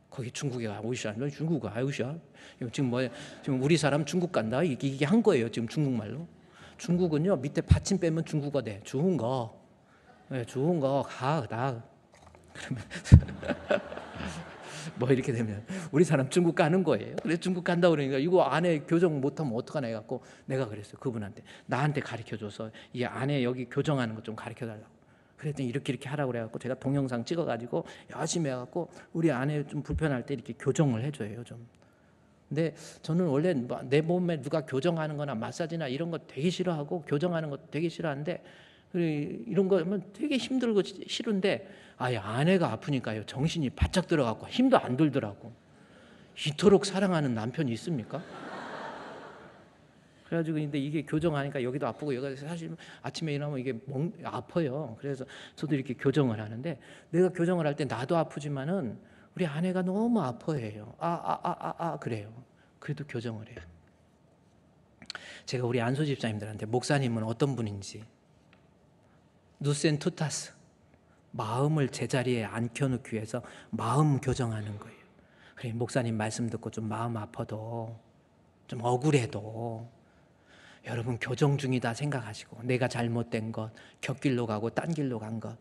거기 중국에 오시아, 너 중국 아우시아? 지금 우리 사람 중국 간다 이게 한 거예요. 지금 중국말로. 중국은요 밑에 받침 빼면 중국어 돼. 좋은 거 가. 그러면 뭐 이렇게 되면 우리 사람 중국 가는 거예요. 그래서 중국 간다 그러니까 이거 안에 교정 못하면 어떡하나 해갖고 내가 그랬어요. 그분한테 나한테 가르쳐줘서 이 안에 여기 교정하는 거 좀 가르쳐달라고. 그랬더니 이렇게 하라고 그래갖고 제가 동영상 찍어가지고 열심히 해갖고 우리 안에 좀 불편할 때 이렇게 교정을 해줘요 좀. 근데 저는 원래 내 몸에 누가 교정하는 거나 마사지나 이런 거 되게 싫어하고 교정하는 거 되게 싫어하는데, 이런 거 하면 되게 힘들고 싫은데 아예 아내가 아프니까요 정신이 바짝 들어가고 힘도 안 들더라고. 이토록 사랑하는 남편이 있습니까? 그래가지고 근데 이게 교정하니까 여기도 아프고 여기가 사실 아침에 일어나면 이게 아파요. 그래서 저도 이렇게 교정을 하는데 내가 교정을 할 때 나도 아프지만은 우리 아내가 너무 아파해요. 그래요. 그래도 교정을 해요. 제가 우리 안수 집사님들한테 목사님은 어떤 분인지, 누센 투타스, 마음을 제자리에 앉혀놓기 위해서 마음 교정하는 거예요. 그래, 목사님 말씀 듣고 좀 마음 아파도 좀 억울해도 여러분 교정 중이다 생각하시고, 내가 잘못된 것, 곁길로 가고 딴 길로 간 것,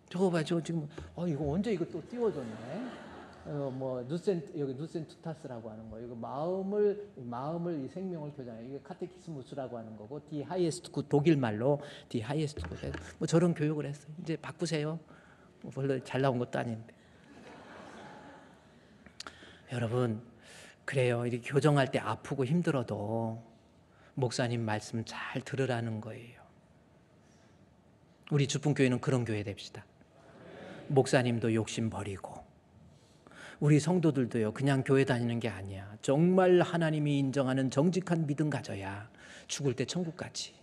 저거 봐, 저 지금 이거 언제 이거 또 띄워줬네. 여기 누센 투타스라고 하는 거, 이거 마음을 이 생명을 교정해. 이게 카테키스무스라고 하는 거고, 디 하이에스트 굿, 독일 말로 디 하이에스트 굿. 뭐 저런 교육을 했어요. 이제 바꾸세요. 뭐 별로 잘 나온 것도 아닌데. 여러분 그래요. 이렇게 교정할 때 아프고 힘들어도 목사님 말씀 잘 들으라는 거예요. 우리 주풍교회는 그런 교회 됩시다. 목사님도 욕심 버리고, 우리 성도들도요, 그냥 교회 다니는 게 아니야. 정말 하나님이 인정하는 정직한 믿음 가져야 죽을 때 천국 가지.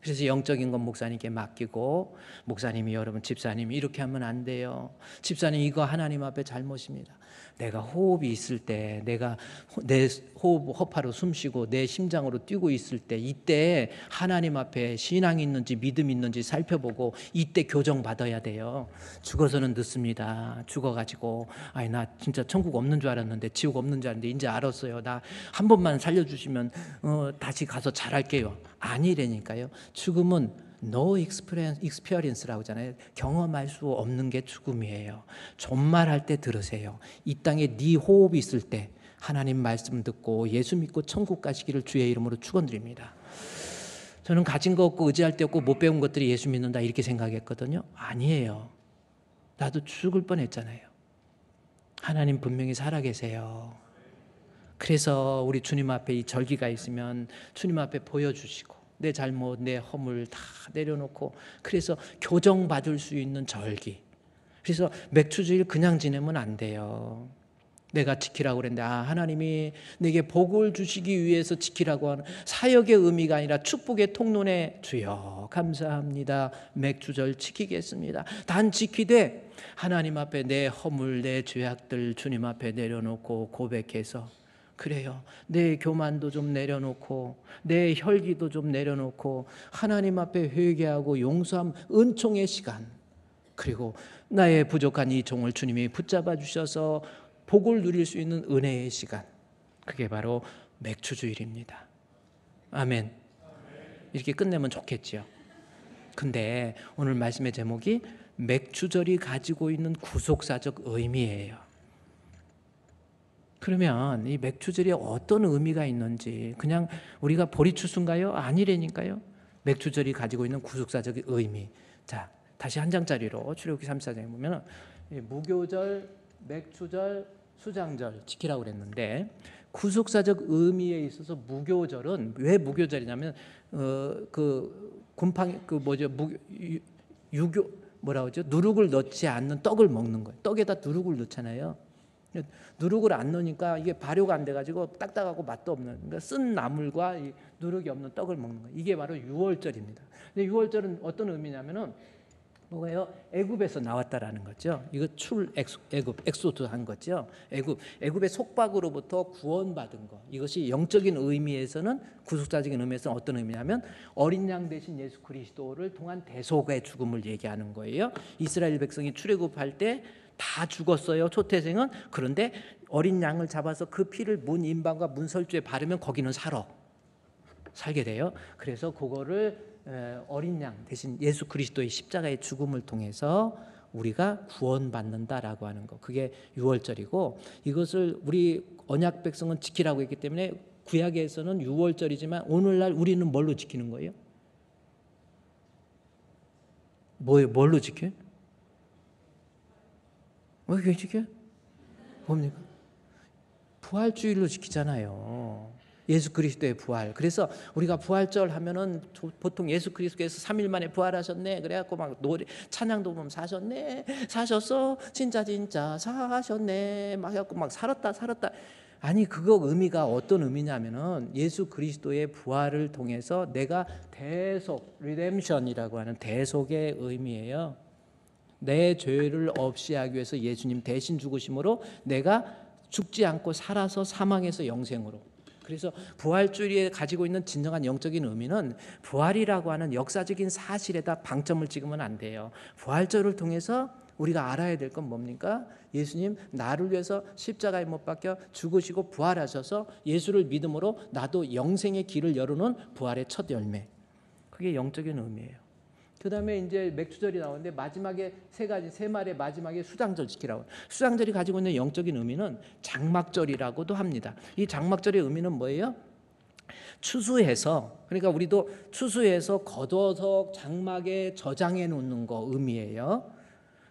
그래서 영적인 건 목사님께 맡기고, 목사님이 여러분 집사님이 이렇게 하면 안 돼요. 집사님 이거 하나님 앞에 잘못입니다. 내가 호흡이 있을 때, 내가 내 호흡 허파로 숨쉬고 내 심장으로 뛰고 있을 때, 이때 하나님 앞에 신앙이 있는지 믿음이 있는지 살펴보고 이때 교정 받아야 돼요. 죽어서는 늦습니다. 죽어가지고 아니 나 진짜 천국 없는 줄 알았는데, 지옥 없는 줄 알았는데 이제 알았어요. 나 한 번만 살려주시면 다시 가서 잘할게요. 아니라니까요. 죽음은 no experience라고 하잖아요. 경험할 수 없는 게 죽음이에요. 존말할 때 들으세요. 이 땅에 네 호흡이 있을 때 하나님 말씀 듣고 예수 믿고 천국 가시기를 주의 이름으로 축원드립니다. 저는 가진 거 없고 의지할 데 없고 못 배운 것들이 예수 믿는다 이렇게 생각했거든요. 아니에요. 나도 죽을 뻔했잖아요. 하나님 분명히 살아계세요. 그래서 우리 주님 앞에 이 절기가 있으면 주님 앞에 보여주시고 내 잘못, 내 허물 다 내려놓고, 그래서 교정받을 수 있는 절기. 그래서 맥주주일 그냥 지내면 안 돼요. 내가 지키라고 그랬는데 하나님이 내게 복을 주시기 위해서 지키라고 하는 사역의 의미가 아니라 축복의 통로네. 주여 감사합니다. 맥주절 지키겠습니다. 단 지키되 하나님 앞에 내 허물, 내 죄악들 주님 앞에 내려놓고 고백해서, 그래요, 내 교만도 좀 내려놓고 내 혈기도 좀 내려놓고 하나님 앞에 회개하고 용서함, 은총의 시간, 그리고 나의 부족한 이 종을 주님이 붙잡아 주셔서 복을 누릴 수 있는 은혜의 시간, 그게 바로 맥주주일입니다. 아멘. 이렇게 끝내면 좋겠지요. 근데 오늘 말씀의 제목이 맥주절이 가지고 있는 구속사적 의미예요. 그러면 이 맥주절이 어떤 의미가 있는지, 그냥 우리가 보리추수인가요? 아니라니까요. 맥주절이 가지고 있는 구속사적 의미. 자, 다시 한 장짜리로 출애굽기 34장에 보면 무교절, 맥주절, 수장절 지키라고 그랬는데, 구속사적 의미에 있어서 무교절은 왜 무교절이냐면 곰팡이 유교 뭐라고 하죠? 누룩을 넣지 않는 떡을 먹는 거예요. 떡에다 누룩을 넣잖아요. 누룩을 안 넣으니까 이게 발효가 안 돼가지고 딱딱하고 맛도 없는, 그러니까 쓴 나물과 이 누룩이 없는 떡을 먹는 거예요. 이게 바로 유월절입니다. 근데 유월절은 어떤 의미냐면은 뭐예요? 애굽에서 나왔다라는 거죠. 이거 애굽 엑소드 한 거죠. 애굽의 속박으로부터 구원받은 거. 이것이 영적인 의미에서는, 구속사적인 의미에서는 어떤 의미냐면 어린 양 대신 예수 그리스도를 통한 대속의 죽음을 얘기하는 거예요. 이스라엘 백성이 출애굽할 때 다 죽었어요, 초태생은. 그런데 어린 양을 잡아서 그 피를 문 인방과 문설주에 바르면 거기는 살게 돼요. 그래서 그거를 어린 양 대신 예수 그리스도의 십자가의 죽음을 통해서 우리가 구원받는다라고 하는 거, 그게 유월절이고, 이것을 우리 언약 백성은 지키라고 했기 때문에 구약에서는 유월절이지만 오늘날 우리는 뭘로 지키는 거예요? 뭘로 지켜요? 왜 지켜요? 뭡니까? 부활주일로 지키잖아요. 예수 그리스도의 부활. 그래서 우리가 부활절 하면은 보통 예수 그리스도께서 3일 만에 부활하셨네, 그래갖고 막 노래 찬양도 보면 사셨어 진짜 사셨네 막 해갖고 막 살았다. 아니, 그거 의미가 어떤 의미냐면은 예수 그리스도의 부활을 통해서 내가 대속, 리뎀션이라고 하는 대속의 의미예요. 내 죄를 없이 하기 위해서 예수님 대신 죽으심으로 내가 죽지 않고 살아서 사망에서 영생으로. 그래서 부활주일이 가지고 있는 진정한 영적인 의미는, 부활이라고 하는 역사적인 사실에다 방점을 찍으면 안 돼요. 부활절을 통해서 우리가 알아야 될 건 뭡니까? 예수님 나를 위해서 십자가에 못 박혀 죽으시고 부활하셔서 예수를 믿음으로 나도 영생의 길을 열어놓은 부활의 첫 열매. 그게 영적인 의미예요. 그 다음에 이제 맥주절이 나오는데 마지막에 세 말의 마지막에 수장절 지키라고. 수장절이 가지고 있는 영적인 의미는 장막절이라고도 합니다. 이 장막절의 의미는 뭐예요? 추수해서, 그러니까 우리도 추수해서 걷어서 장막에 저장해 놓는 거 의미예요.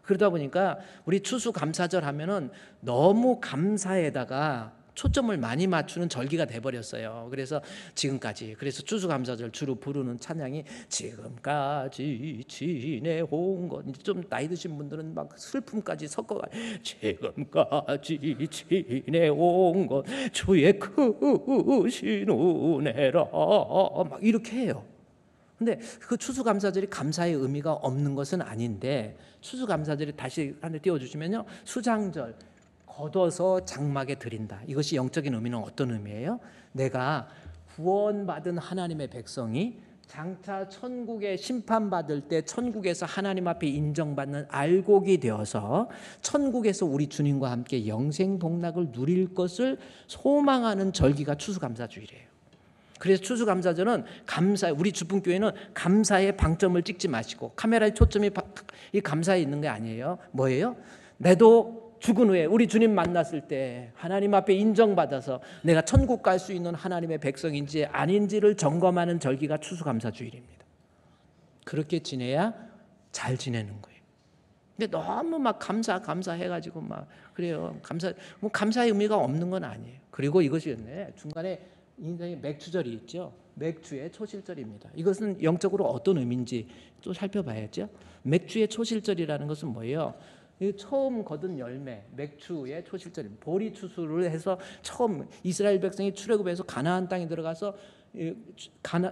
그러다 보니까 우리 추수감사절 하면은 너무 감사에다가 초점을 많이 맞추는 절기가 돼버렸어요. 그래서 지금까지, 그래서 추수감사절 주로 부르는 찬양이 지금까지 지내온 것, 좀 나이 드신 분들은 막 슬픔까지 섞어가 지금까지 지내온 것 주의 크신 은혜라 막 이렇게 해요. 근데 그 추수감사절이 감사의 의미가 없는 것은 아닌데, 추수감사절이 다시 하나 띄워주시면요, 수장절 걷어서 장막에 드린다. 이것이 영적인 의미는 어떤 의미예요? 내가 구원받은 하나님의 백성이 장차 천국에 심판받을 때 천국에서 하나님 앞에 인정받는 알곡이 되어서 천국에서 우리 주님과 함께 영생복락을 누릴 것을 소망하는 절기가 추수감사주일이에요. 그래서 추수감사절은 감사, 우리 주품교회는 감사의 방점을 찍지 마시고 카메라의 초점이 이 감사에 있는 게 아니에요. 뭐예요? 내도 죽은 후에 우리 주님 만났을 때 하나님 앞에 인정받아서 내가 천국 갈 수 있는 하나님의 백성인지 아닌지를 점검하는 절기가 추수감사주일입니다. 그렇게 지내야 잘 지내는 거예요. 근데 너무 막 감사 해가지고 막 그래요. 감사의 의미가 없는 건 아니에요. 그리고 이것이었네. 중간에 인생의 맥주절이 있죠. 맥주의 초실절입니다. 이것은 영적으로 어떤 의미인지 또 살펴봐야죠. 맥주의 초실절이라는 것은 뭐예요? 처음 거둔 열매, 맥주의 초실절입니다. 보리 추수를 해서 처음 이스라엘 백성이 출애굽해서 가나안 땅에 들어가서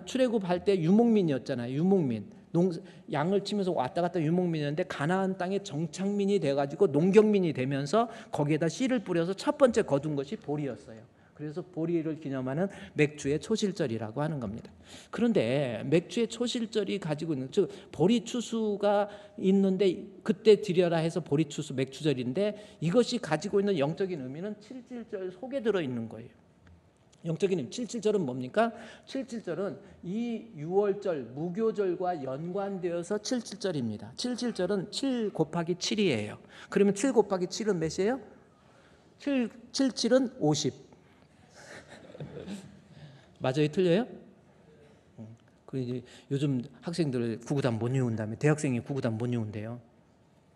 출애굽할 때 유목민이었잖아요. 유목민. 양을 치면서 왔다 갔다 유목민이었는데 가나안 땅의 정착민이 돼가지고 농경민이 되면서 거기에다 씨를 뿌려서 첫 번째 거둔 것이 보리였어요. 그래서 보리를 기념하는 맥주의 초실절이라고 하는 겁니다. 그런데 맥주의 초실절이 가지고 있는, 즉 보리 추수가 있는데 그때 드려라 해서 보리 추수 맥주절인데, 이것이 가지고 있는 영적인 의미는 칠칠절 속에 들어 있는 거예요. 영적인 의미. 칠칠절은 뭡니까? 칠칠절은 이 유월절 무교절과 연관되어서 칠칠절입니다. 칠칠절은 7 곱하기 7이에요. 그러면 7 곱하기 7은 몇이에요? 77은 50. 맞아요? 틀려요? 요즘 학생들 구구단 못 외운다며. 대학생이 구구단 못 외운대요.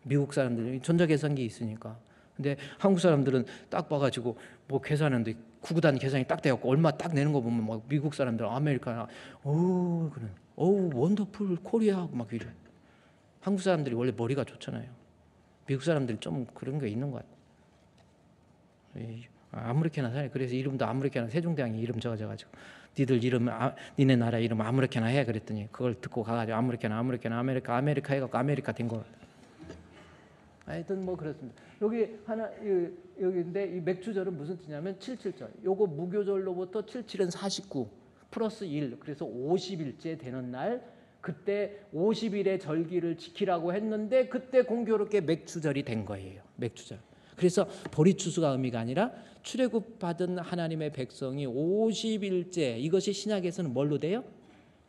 미국 사람들은 전자계산기 있으니까. 근데 한국 사람들은 딱 봐가지고 뭐 계산하는데 구구단 계산이 딱 돼갖고 얼마 딱 내는 거 보면 막 미국 사람들 아메리카나 그래 원더풀 코리아 하고 막 이래. 한국 사람들이 원래 머리가 좋잖아요. 미국 사람들이 좀 그런 게 있는 것 같아요. 아무렇게나 사요. 그래서 이름도 아무렇게나, 세종대왕이 이름 적어가지고 니들 이름 니네 나라 이름 아무렇게나 해 그랬더니 그걸 듣고 가가지고 아무렇게나 아메리카 해갖고 아메리카 된 거. 하여튼 뭐 그렇습니다. 여기 하나 여기인데 이 맥주절은 무슨 뜻이냐면 77절. 요거 무교절로부터 77은 49 플러스 1, 그래서 50일째 되는 날, 그때 50일의 절기를 지키라고 했는데 그때 공교롭게 맥주절이 된 거예요. 맥주절. 그래서 보리추수가 의미가 아니라 출애굽받은 하나님의 백성이 50일째, 이것이 신약에서는 뭘로 돼요?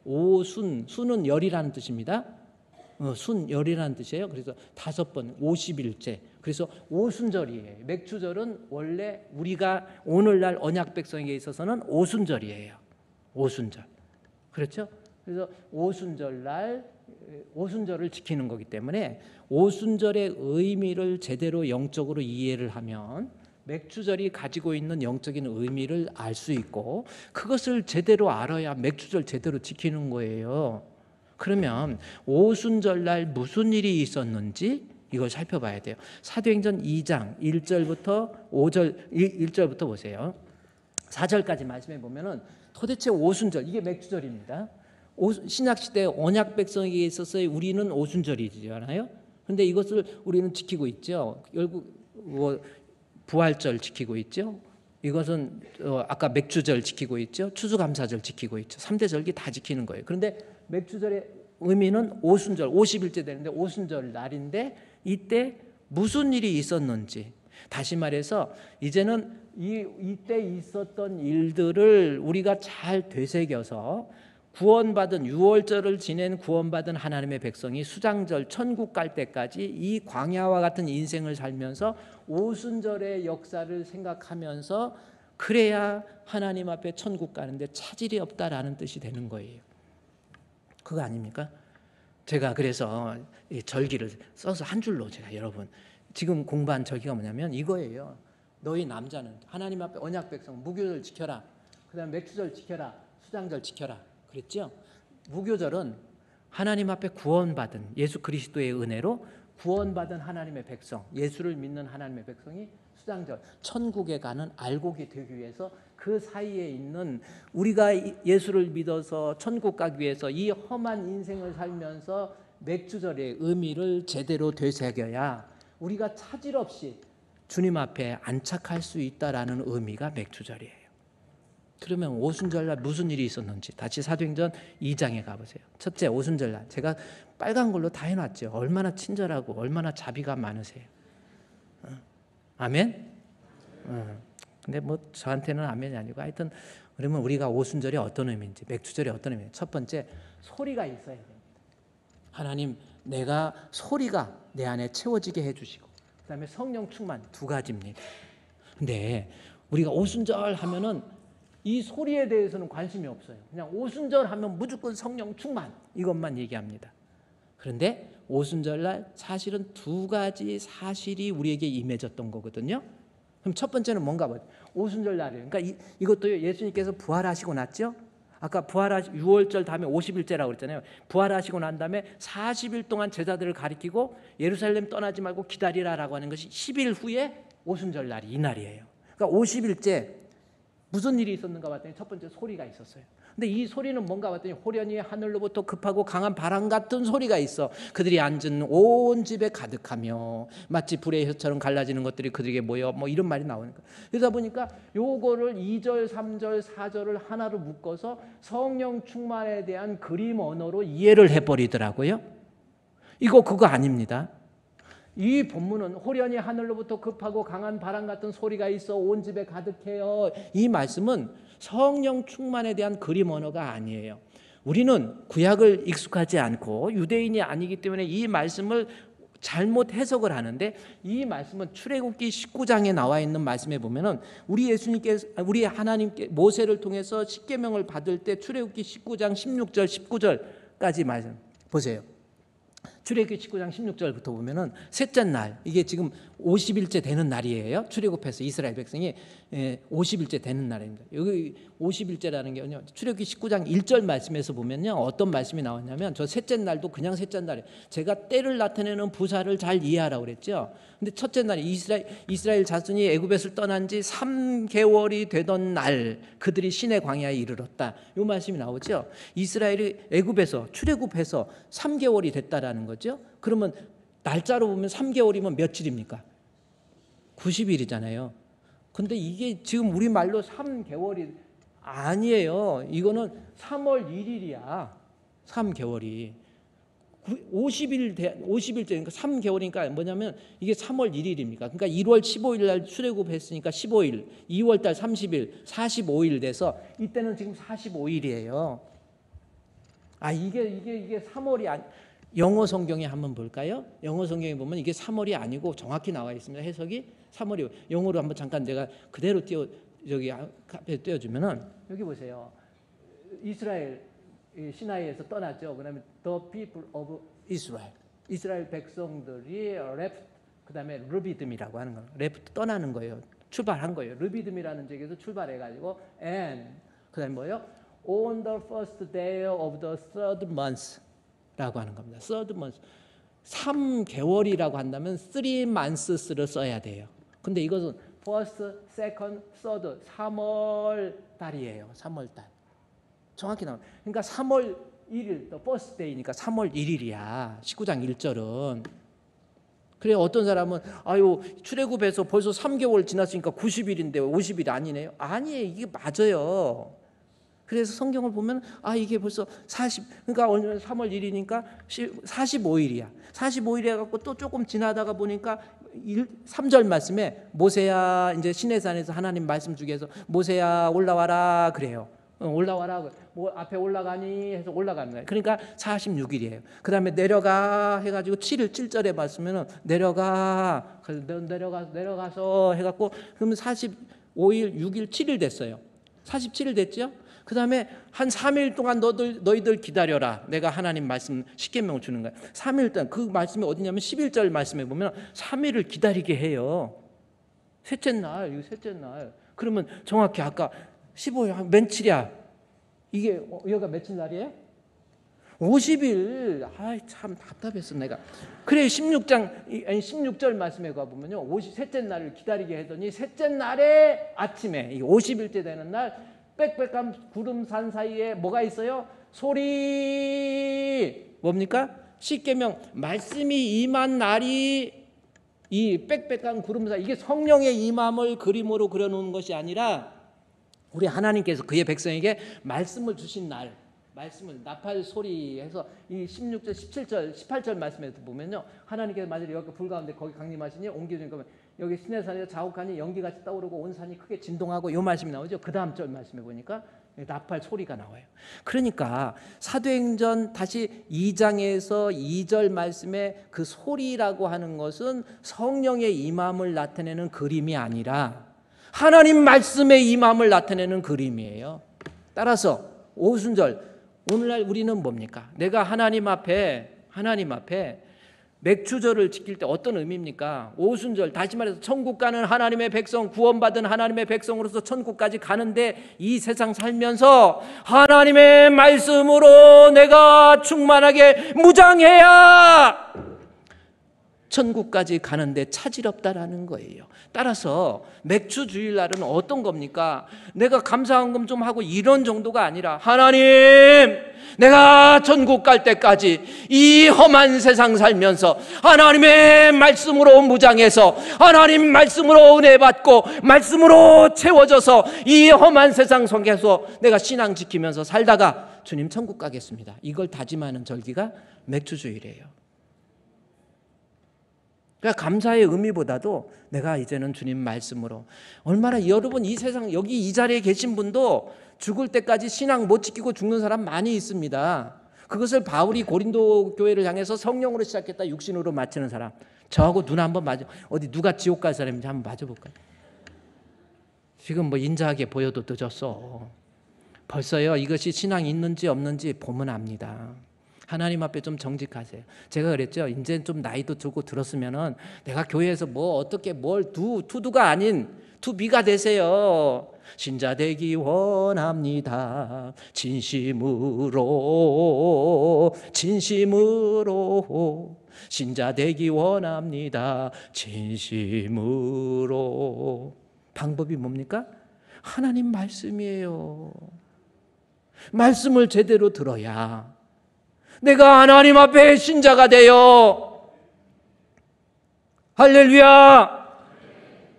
순은 열이라는 뜻입니다. 순열이라는 뜻이에요. 그래서 5번 50일째. 그래서 오순절이에요. 맥주절은 원래 우리가 오늘날 언약 백성에게 있어서는 오순절이에요. 오순절. 그렇죠? 그래서 오순절을 지키는 거기 때문에 오순절의 의미를 제대로 영적으로 이해를 하면 맥주절이 가지고 있는 영적인 의미를 알 수 있고, 그것을 제대로 알아야 맥주절 제대로 지키는 거예요. 그러면 오순절날 무슨 일이 있었는지 이걸 살펴봐야 돼요. 사도행전 2장 1절부터 5절 1절부터 보세요. 4절까지 말씀해 보면은 도대체 오순절, 이게 맥주절입니다. 신약시대 언약 백성에게 있어서 우리는 오순절이잖아요. 그런데 이것을 우리는 지키고 있죠. 결국 부활절 지키고 있죠. 이것은 아까 맥주절 지키고 있죠. 추수감사절 지키고 있죠. 3대 절기 다 지키는 거예요. 그런데 맥주절의 의미는 오순절, 50일째 되는데 오순절 날인데 이때 무슨 일이 있었는지, 다시 말해서 이제는 이때 있었던 일들을 우리가 잘 되새겨서 구원받은 유월절을 지낸 구원받은 하나님의 백성이 수장절 천국 갈 때까지 이 광야와 같은 인생을 살면서 오순절의 역사를 생각하면서 그래야 하나님 앞에 천국 가는데 차질이 없다라는 뜻이 되는 거예요. 그거 아닙니까? 제가 그래서 이 절기를 써서 한 줄로 제가 여러분 지금 공부한 절기가 뭐냐면 이거예요. 너희 남자는 하나님 앞에 언약 백성 무교절 지켜라. 그다음에 맥주절 지켜라. 수장절 지켜라. 그랬죠? 무교절은 하나님 앞에 구원받은 예수 그리스도의 은혜로 구원받은 하나님의 백성, 예수를 믿는 하나님의 백성이 수장절, 천국에 가는 알곡이 되기 위해서 그 사이에 있는 우리가 예수를 믿어서 천국 가기 위해서 이 험한 인생을 살면서 맥주절의 의미를 제대로 되새겨야 우리가 차질 없이 주님 앞에 안착할 수 있다라는 의미가 맥주절이에요. 그러면 오순절날 무슨 일이 있었는지 다시 사도행전 2장에 가보세요. 첫째, 오순절날 제가 빨간 걸로 다 해놨죠. 얼마나 친절하고 얼마나 자비가 많으세요. 아멘? 근데 뭐 저한테는 아멘이 아니고 하여튼 그러면 우리가 오순절이 어떤 의미인지 맥주절이 어떤 의미인지 첫 번째, 소리가 있어야 됩니다. 하나님, 내가 소리가 내 안에 채워지게 해주시고 그 다음에 성령 충만, 두 가지입니다. 근데 우리가 오순절 하면은 이 소리에 대해서는 관심이 없어요. 그냥 오순절 하면 무조건 성령 충만 이것만 얘기합니다. 그런데 오순절날 사실은 두 가지 사실이 우리에게 임해졌던 거거든요. 그럼 첫 번째는 뭔가 봐요. 오순절날이에요. 그러니까 이것도 예수님께서 부활하시고 났죠. 아까 6월절 다음에 50일째라고 그랬잖아요. 부활하시고 난 다음에 40일 동안 제자들을 가리키고 예루살렘 떠나지 말고 기다리라라고 하는 것이 10일 후에 오순절날이 이 날이에요. 그러니까 50일째 무슨 일이 있었는가 봤더니 첫 번째 소리가 있었어요. 근데 이 소리는 뭔가 봤더니 호련히 하늘로부터 급하고 강한 바람 같은 소리가 있어 그들이 앉은 온 집에 가득하며 마치 불의 혀처럼 갈라지는 것들이 그들에게 모여 뭐 이런 말이 나오니까 그러다 보니까 요거를 2절, 3절, 4절을 하나로 묶어서 성령 충만에 대한 그림 언어로 이해를 해버리더라고요. 이거 그거 아닙니다. 이 본문은 호련히 하늘로부터 급하고 강한 바람 같은 소리가 있어 온 집에 가득해요. 이 말씀은 성령 충만에 대한 그림 언어가 아니에요. 우리는 구약을 익숙하지 않고 유대인이 아니기 때문에 이 말씀을 잘못 해석을 하는데 이 말씀은 출애굽기 19장에 나와 있는 말씀에 보면은 우리 하나님께 모세를 통해서 십계명을 받을 때 출애굽기 19장 16절 19절까지 말씀 보세요. 출애굽기 19장 16절부터 보면은 셋째 날, 이게 지금 50일째 되는 날이에요. 출애굽해서 이스라엘 백성이 50일째 되는 날입니다. 여기 50일째라는 게요. 출애굽기 19장 1절 말씀에서 보면요. 어떤 말씀이 나왔냐면 저 셋째 날도 그냥 셋째 날에 제가 때를 나타내는 부사를 잘 이해하라고 그랬죠. 근데 첫째 날이 이스라엘 자손이 애굽에서 떠난 지 3개월이 되던 날 그들이 시내 광야에 이르렀다. 이 말씀이 나오죠. 이스라엘이 애굽에서 출애굽해서 3개월이 됐다라는 거죠. 그러면 날짜로 보면 3개월이면 며칠입니까? 90일이잖아요. 근데 이게 지금 우리말로 3개월이 아니에요. 이거는 3월 1일이야. 3개월이. 50일째, 그러니까 3개월이니까 뭐냐면 이게 3월 1일입니까? 그러니까 1월 15일 날 출애굽 했으니까 15일, 2월 달 30일, 45일 돼서 이때는 지금 45일이에요. 아, 이게 3월이 아니 영어 성경에 한번 볼까요? 영어 성경에 보면 이게 3월이 아니고 정확히 나와 있습니다. 해석이 3월이 영어로 한번 잠깐 내가 그대로 여기 앞에 띄워주면은 여기 보세요. 이스라엘 시나이에서 떠났죠. 그다음에 the people of Israel, 이스라엘 백성들이 left, 그다음에 르비듬이라고 하는 거예요. left 떠나는 거예요. 출발한 거예요. 르비듬이라는 지역에서 출발해가지고 and 그다음에 뭐요? On the first day of the third month. 라고 하는 겁니다. third month. 3개월이라고 한다면 3 months를 써야 돼요. 근데 이것은 first, second, third 3월 달이에요. 3월 달. 정확히 나와요. 그러니까 3월 1일, 또 first day니까 3월 1일이야. 19장 1절은. 그래 어떤 사람은 아유 출애굽해서 벌써 3개월 지났으니까 90일인데 50일이 아니네요. 아니에요. 이게 맞아요. 그래서 성경을 보면 이게 벌써 그러니까 오늘 3월 1일이니까 45일이야. 45일에 갖고 또 조금 지나다가 보니까 3절 말씀에 모세야 이제 시내산에서 하나님 말씀 중에서 모세야 올라와라 그래요. 올라와라. 뭐 앞에 올라가니 해서 올라가는 거예요. 그러니까 46일이에요. 그다음에 내려가 해가지고 7절에 말씀에는 내려가서 해갖고 그러면 45일, 6일, 7일 됐어요. 47일 됐죠? 그 다음에 한 3일 동안 너희들 기다려라. 내가 하나님 말씀 십계명을 주는 거야. 3일 동안 그 말씀이 어디냐면 11절 말씀에 보면 3일을 기다리게 해요. 셋째 날, 이거 셋째 날. 그러면 정확히 아까 15일 며칠이야? 이게 여기가 며칠 날이에요? 50일. 아이 참 답답했어 내가. 그래 16절 말씀에 가보면요, 셋째 날을 기다리게 하더니 셋째 날에 아침에, 이 50일째 되는 날 빽빽한 구름산 사이에 뭐가 있어요? 소리. 뭡니까? 십계명 말씀이 임한 날이, 이 빽빽한 구름 사이, 이게 성령의 임함을 그림으로 그려놓은 것이 아니라 우리 하나님께서 그의 백성에게 말씀을 주신 날, 말씀을 나팔 소리 해서 이 16절, 17절, 18절 말씀에서 보면요, 하나님께서 만일 여기 불 가운데 거기 강림하시니 옮겨주니까 여기 시내산에서 자욱하니 연기같이 떠오르고 온 산이 크게 진동하고, 요 말씀이 나오죠. 그 다음 절 말씀에 보니까 나팔 소리가 나와요. 그러니까 사도행전 다시 2장에서 2절 말씀에 그 소리라고 하는 것은 성령의 임함을 나타내는 그림이 아니라 하나님 말씀의 임함을 나타내는 그림이에요. 따라서 오순절, 오늘날 우리는 뭡니까? 내가 하나님 앞에 맥주절을 지킬 때 어떤 의미입니까? 오순절, 다시 말해서 천국 가는 하나님의 백성, 구원받은 하나님의 백성으로서 천국까지 가는데 이 세상 살면서 하나님의 말씀으로 내가 충만하게 무장해야 천국까지 가는데 차질 없다라는 거예요. 따라서 맥주 주일날은 어떤 겁니까? 내가 감사헌금 좀 하고 이런 정도가 아니라, 하나님, 내가 천국 갈 때까지 이 험한 세상 살면서 하나님의 말씀으로 무장해서 하나님 말씀으로 은혜 받고 말씀으로 채워져서 이 험한 세상 속에서 내가 신앙 지키면서 살다가 주님 천국 가겠습니다. 이걸 다짐하는 절기가 맥주 주일이에요. 그러니까 감사의 의미보다도 내가 이제는 주님 말씀으로, 얼마나 여러분 이 세상 여기 이 자리에 계신 분도 죽을 때까지 신앙 못 지키고 죽는 사람 많이 있습니다. 그것을 바울이 고린도 교회를 향해서 성령으로 시작했다 육신으로 마치는 사람, 저하고 눈 한번 맞아, 어디 누가 지옥 갈 사람인지 한번 맞아볼까요? 지금 뭐 인자하게 보여도 늦었어. 벌써요 이것이 신앙이 있는지 없는지 보면 압니다. 하나님 앞에 좀 정직하세요. 제가 그랬죠. 이제 좀 나이도 들고 들었으면은 내가 교회에서 뭐 어떻게 뭘 투두가 아닌 투비가 되세요. 신자 되기 원합니다. 진심으로 신자 되기 원합니다. 진심으로. 방법이 뭡니까? 하나님 말씀이에요. 말씀을 제대로 들어야 내가 하나님 앞에 신자가 되어, 할렐루야.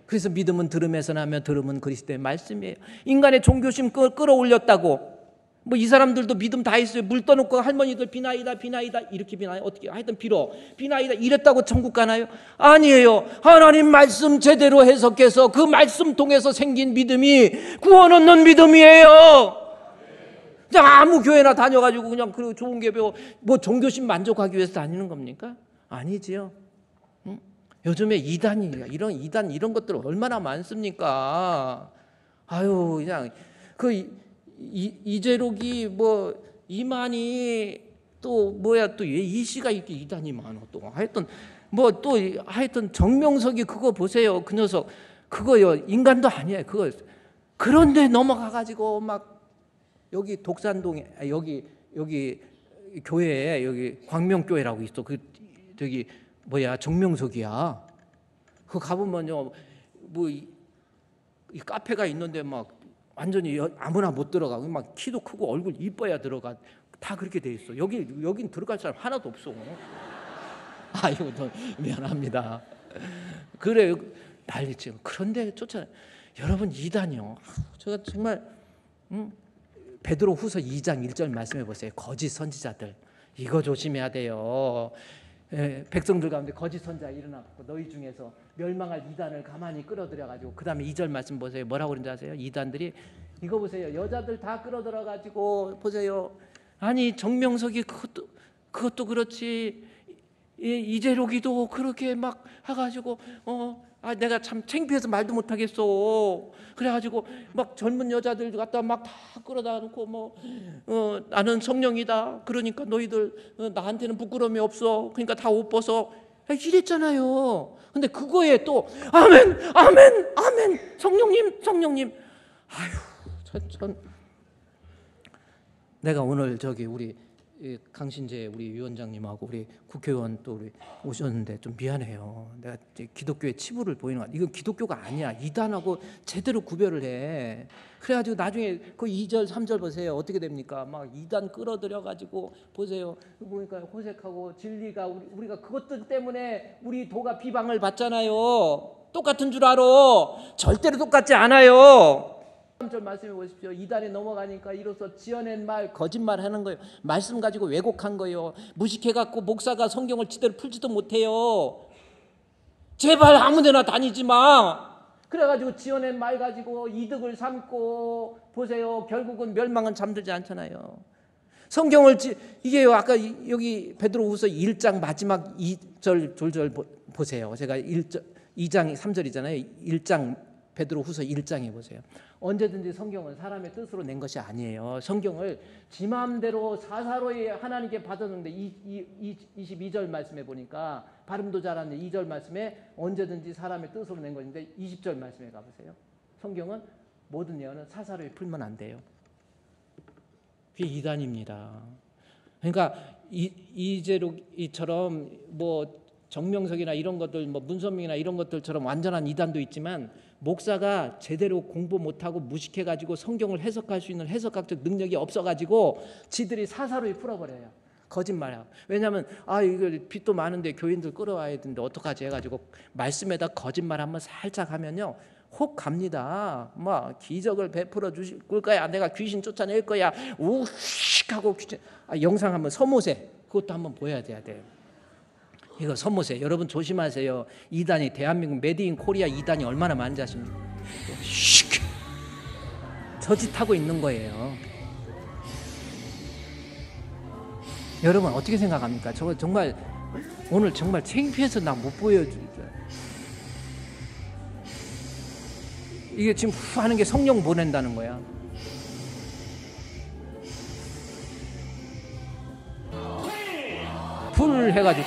그래서 믿음은 들음에서 나며 들음은 그리스도의 말씀이에요. 인간의 종교심 끌어올렸다고 뭐 이 사람들도 믿음 다 있어요. 물 떠놓고 할머니들 비나이다 이렇게 비나요. 어떻게 하여튼 비나이다 이랬다고 천국 가나요? 아니에요. 하나님 말씀 제대로 해석해서 그 말씀 통해서 생긴 믿음이 구원 얻는 믿음이에요. 그냥 아무 교회나 다녀가지고 그냥 그 좋은 게 배워 뭐 종교심 만족하기 위해서 다니는 겁니까? 아니지요. 응? 요즘에 이단 이런 것들 얼마나 많습니까? 아유 그냥 그 이재록이 뭐 이만희 또 뭐야 또 왜 이씨가 이렇게 이단이 많아 또 하여튼 정명석이 그거 보세요. 그 녀석 그거요 인간도 아니에요. 그거 그런데 넘어가가지고 막 여기 독산동에 여기 교회에 여기 광명교회라고 있어. 그 저기 뭐야 정명석이야. 그 가보면요 뭐 이 카페가 있는데 막 완전히 아무나 못 들어가고 막 키도 크고 얼굴 이뻐야 들어가. 다 그렇게 돼 있어. 여긴 들어갈 사람 하나도 없어. 아이고 미안합니다. 그래 난리죠. 그런데 쫓아요. 여러분 이단이요. 제가 정말 베드로후서 2장 1절 말씀해 보세요. 거짓 선지자들 이거 조심해야 돼요. 백성들 가운데 거짓 선지자 일어나고 너희 중에서 멸망할 이단을 가만히 끌어들여가지고 그 다음에 2절 말씀 보세요. 뭐라고 그러는지 아세요? 이단들이 이거 보세요. 여자들 다 끌어들여가지고 보세요. 아니 정명석이 그것도 그렇지 이재록이도 그렇게 막 해가지고 내가 참 창피해서 말도 못하겠어. 그래가지고 막 젊은 여자들 갖다 막 다 끌어다 놓고 나는 성령이다. 그러니까 너희들 나한테는 부끄러움이 없어. 그러니까 다 옷 벗어. 이랬잖아요. 근데 그거에 또 아멘, 아멘, 아멘, 성령님, 성령님. 아유, 내가 오늘 저기 우리 강신재 우리 위원장님하고 우리 국회의원 또 우리 오셨는데 좀 미안해요. 내가 기독교의 치부를 보이는 거 이건 기독교가 아니야. 이단하고 제대로 구별을 해. 그래가지고 나중에 그 2절 3절 보세요. 어떻게 됩니까? 막 이단 끌어들여 가지고 보세요. 보니까 호색하고 진리가 우리가 그것들 때문에 우리 도가 비방을 받잖아요. 똑같은 줄 알아. 절대로 똑같지 않아요. 3절 말씀해 보십시오. 이단에 넘어가니까 이로써 지어낸 말 거짓말 하는 거예요. 말씀 가지고 왜곡한 거예요. 무식해갖고 목사가 성경을 제대로 풀지도 못해요. 제발 아무데나 다니지 마. 그래가지고 지어낸 말 가지고 이득을 삼고 보세요. 결국은 멸망은 잠들지 않잖아요. 성경을 이게요. 아까 여기 베드로후서 1장 마지막 2절 졸절 보세요. 제가 2장 3절이잖아요. 1장 베드로후서 1장에 보세요. 언제든지 성경은 사람의 뜻으로 낸 것이 아니에요. 성경을 지 마음대로 사사로이 하나님께 받았는데 22절 말씀에 보니까 발음도 잘하는데 2절 말씀에 언제든지 사람의 뜻으로 낸 것인데 20절 말씀에 가보세요. 성경은 모든 예언은 사사로이 풀면 안 돼요. 그게 이단입니다. 그러니까 이제로이처럼 뭐 정명석이나 이런 것들, 뭐 문선명이나 이런 것들처럼 완전한 이단도 있지만 목사가 제대로 공부 못하고 무식해가지고 성경을 해석할 수 있는 해석학적 능력이 없어가지고 지들이 사사로이 풀어버려요. 거짓말이야. 왜냐하면 이거 빚도 많은데 교인들 끌어와야 되는데 어떡하지 해가지고 말씀에다 거짓말 한번 살짝 하면요 혹 갑니다. 막 기적을 베풀어 주실 거야. 내가 귀신 쫓아낼 거야. 우익 하고 귀신. 영상 한번 서모세 그것도 한번 보여야 돼요. 이거 선모세 여러분 조심하세요. 이단이 대한민국 메디인 코리아 이단이 얼마나 많은지 아십니까? 저짓하고 있는 거예요. 여러분 어떻게 생각합니까? 저 정말 오늘 정말 창피해서 나 못 보여주죠. 이게 지금 후 하는 게 성령 보낸다는 거야. 불 해가지고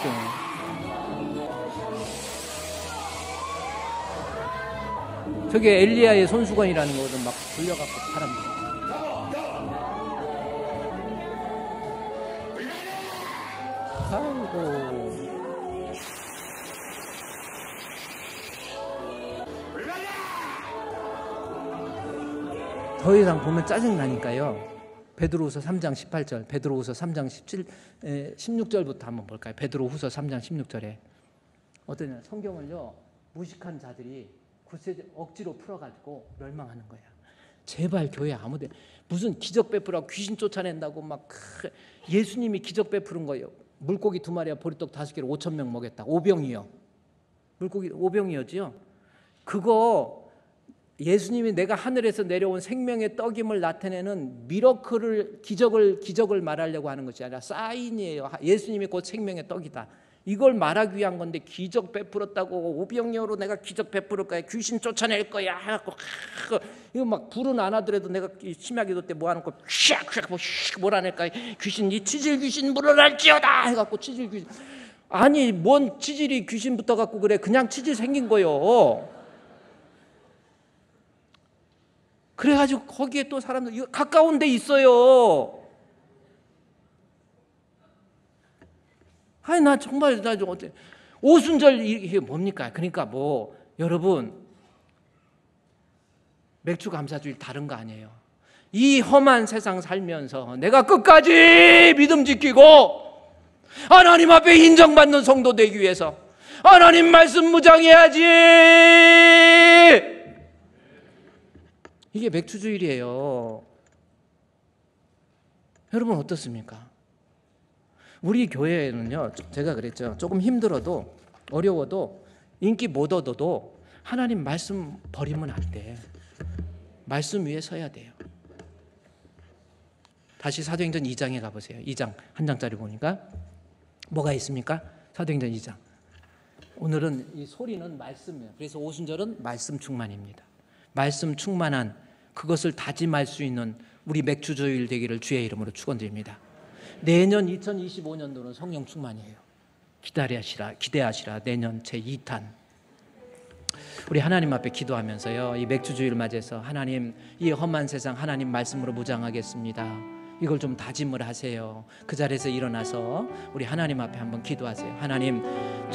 저게 엘리야의 손수건이라는 거거든. 막 불려갖고 사람들. 아이고. 더 이상 보면 짜증나니까요. 베드로후서 3장 18절, 베드로후서 3장 16절부터 한번 볼까요? 베드로후서 3장 16절에 어떠냐? 성경을요 무식한 자들이 억지로 풀어가지고 멸망하는 거야. 제발 교회 아무데 무슨 기적 베풀라고 귀신 쫓아낸다고 막 예수님이 기적 베푸는 거예요. 물고기 2마리와 보리떡 5개로 5,000명 먹였다. 오병이요. 물고기 오병이었지요. 그거 예수님이 내가 하늘에서 내려온 생명의 떡임을 나타내는 미러클을 기적을 말하려고 하는 것이 아니라 사인이에요. 예수님이 곧 생명의 떡이다. 이걸 말하기 위한 건데 기적 베풀었다고 오병이어로 내가 기적 베풀을 거야. 귀신 쫓아낼 거야. 해갖고 이거 막 불은 안 하더라도 내가 심야기도 때 모아놓고 휙 몰아낼까. 귀신 이 치질 귀신 물어날지어다 해갖고 치질 귀신. 아니 뭔 치질이 귀신 붙어갖고 그래. 그냥 치질 생긴 거요. 그래가지고 거기에 또 사람들 이거 가까운 데 있어요. 나 정말 좀 어때? 오순절 이게 뭡니까? 그러니까 뭐 여러분 맥주 감사주일 다른 거 아니에요. 이 험한 세상 살면서 내가 끝까지 믿음 지키고 하나님 앞에 인정받는 성도 되기 위해서 하나님 말씀 무장해야지. 이게 맥주주일이에요. 여러분 어떻습니까? 우리 교회는요, 제가 그랬죠. 조금 힘들어도 어려워도 인기 못 얻어도 하나님 말씀 버리면 안 돼. 말씀 위에 서야 돼요. 다시 사도행전 2장에 가보세요. 2장 한 장짜리 보니까 뭐가 있습니까? 사도행전 2장. 오늘은 이 소리는 말씀이에요. 그래서 오순절은 말씀 충만입니다. 말씀 충만한 그것을 다짐할 수 있는 우리 맥주주일 되기를 주의 이름으로 축원드립니다. 내년 2025년도는 성령 충만이에요. 기대하시라. 내년 제2탄. 우리 하나님 앞에 기도하면서요, 이 맥주주의를 맞이해서 하나님, 이 험한 세상 하나님 말씀으로 무장하겠습니다. 이걸 좀 다짐을 하세요. 그 자리에서 일어나서 우리 하나님 앞에 한번 기도하세요. 하나님,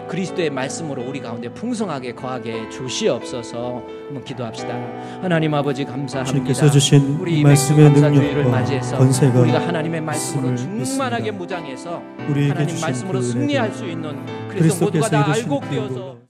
그리스도의 말씀으로 우리 가운데 풍성하게 거하게 주시옵소서. 한번 기도합시다. 하나님 아버지 감사합니다. 주님께서 주신 우리 말씀의 감사주의를 능력과 맞이해서 권세가 우리가 하나님의 말씀으로 있음을 충만하게 믿습니다. 무장해서 우리에게 하나님 주신 말씀으로 그 승리할 은혜도 수 있는, 그래서 모두가 그리스도께서 다 이루신 알고 그 깨어서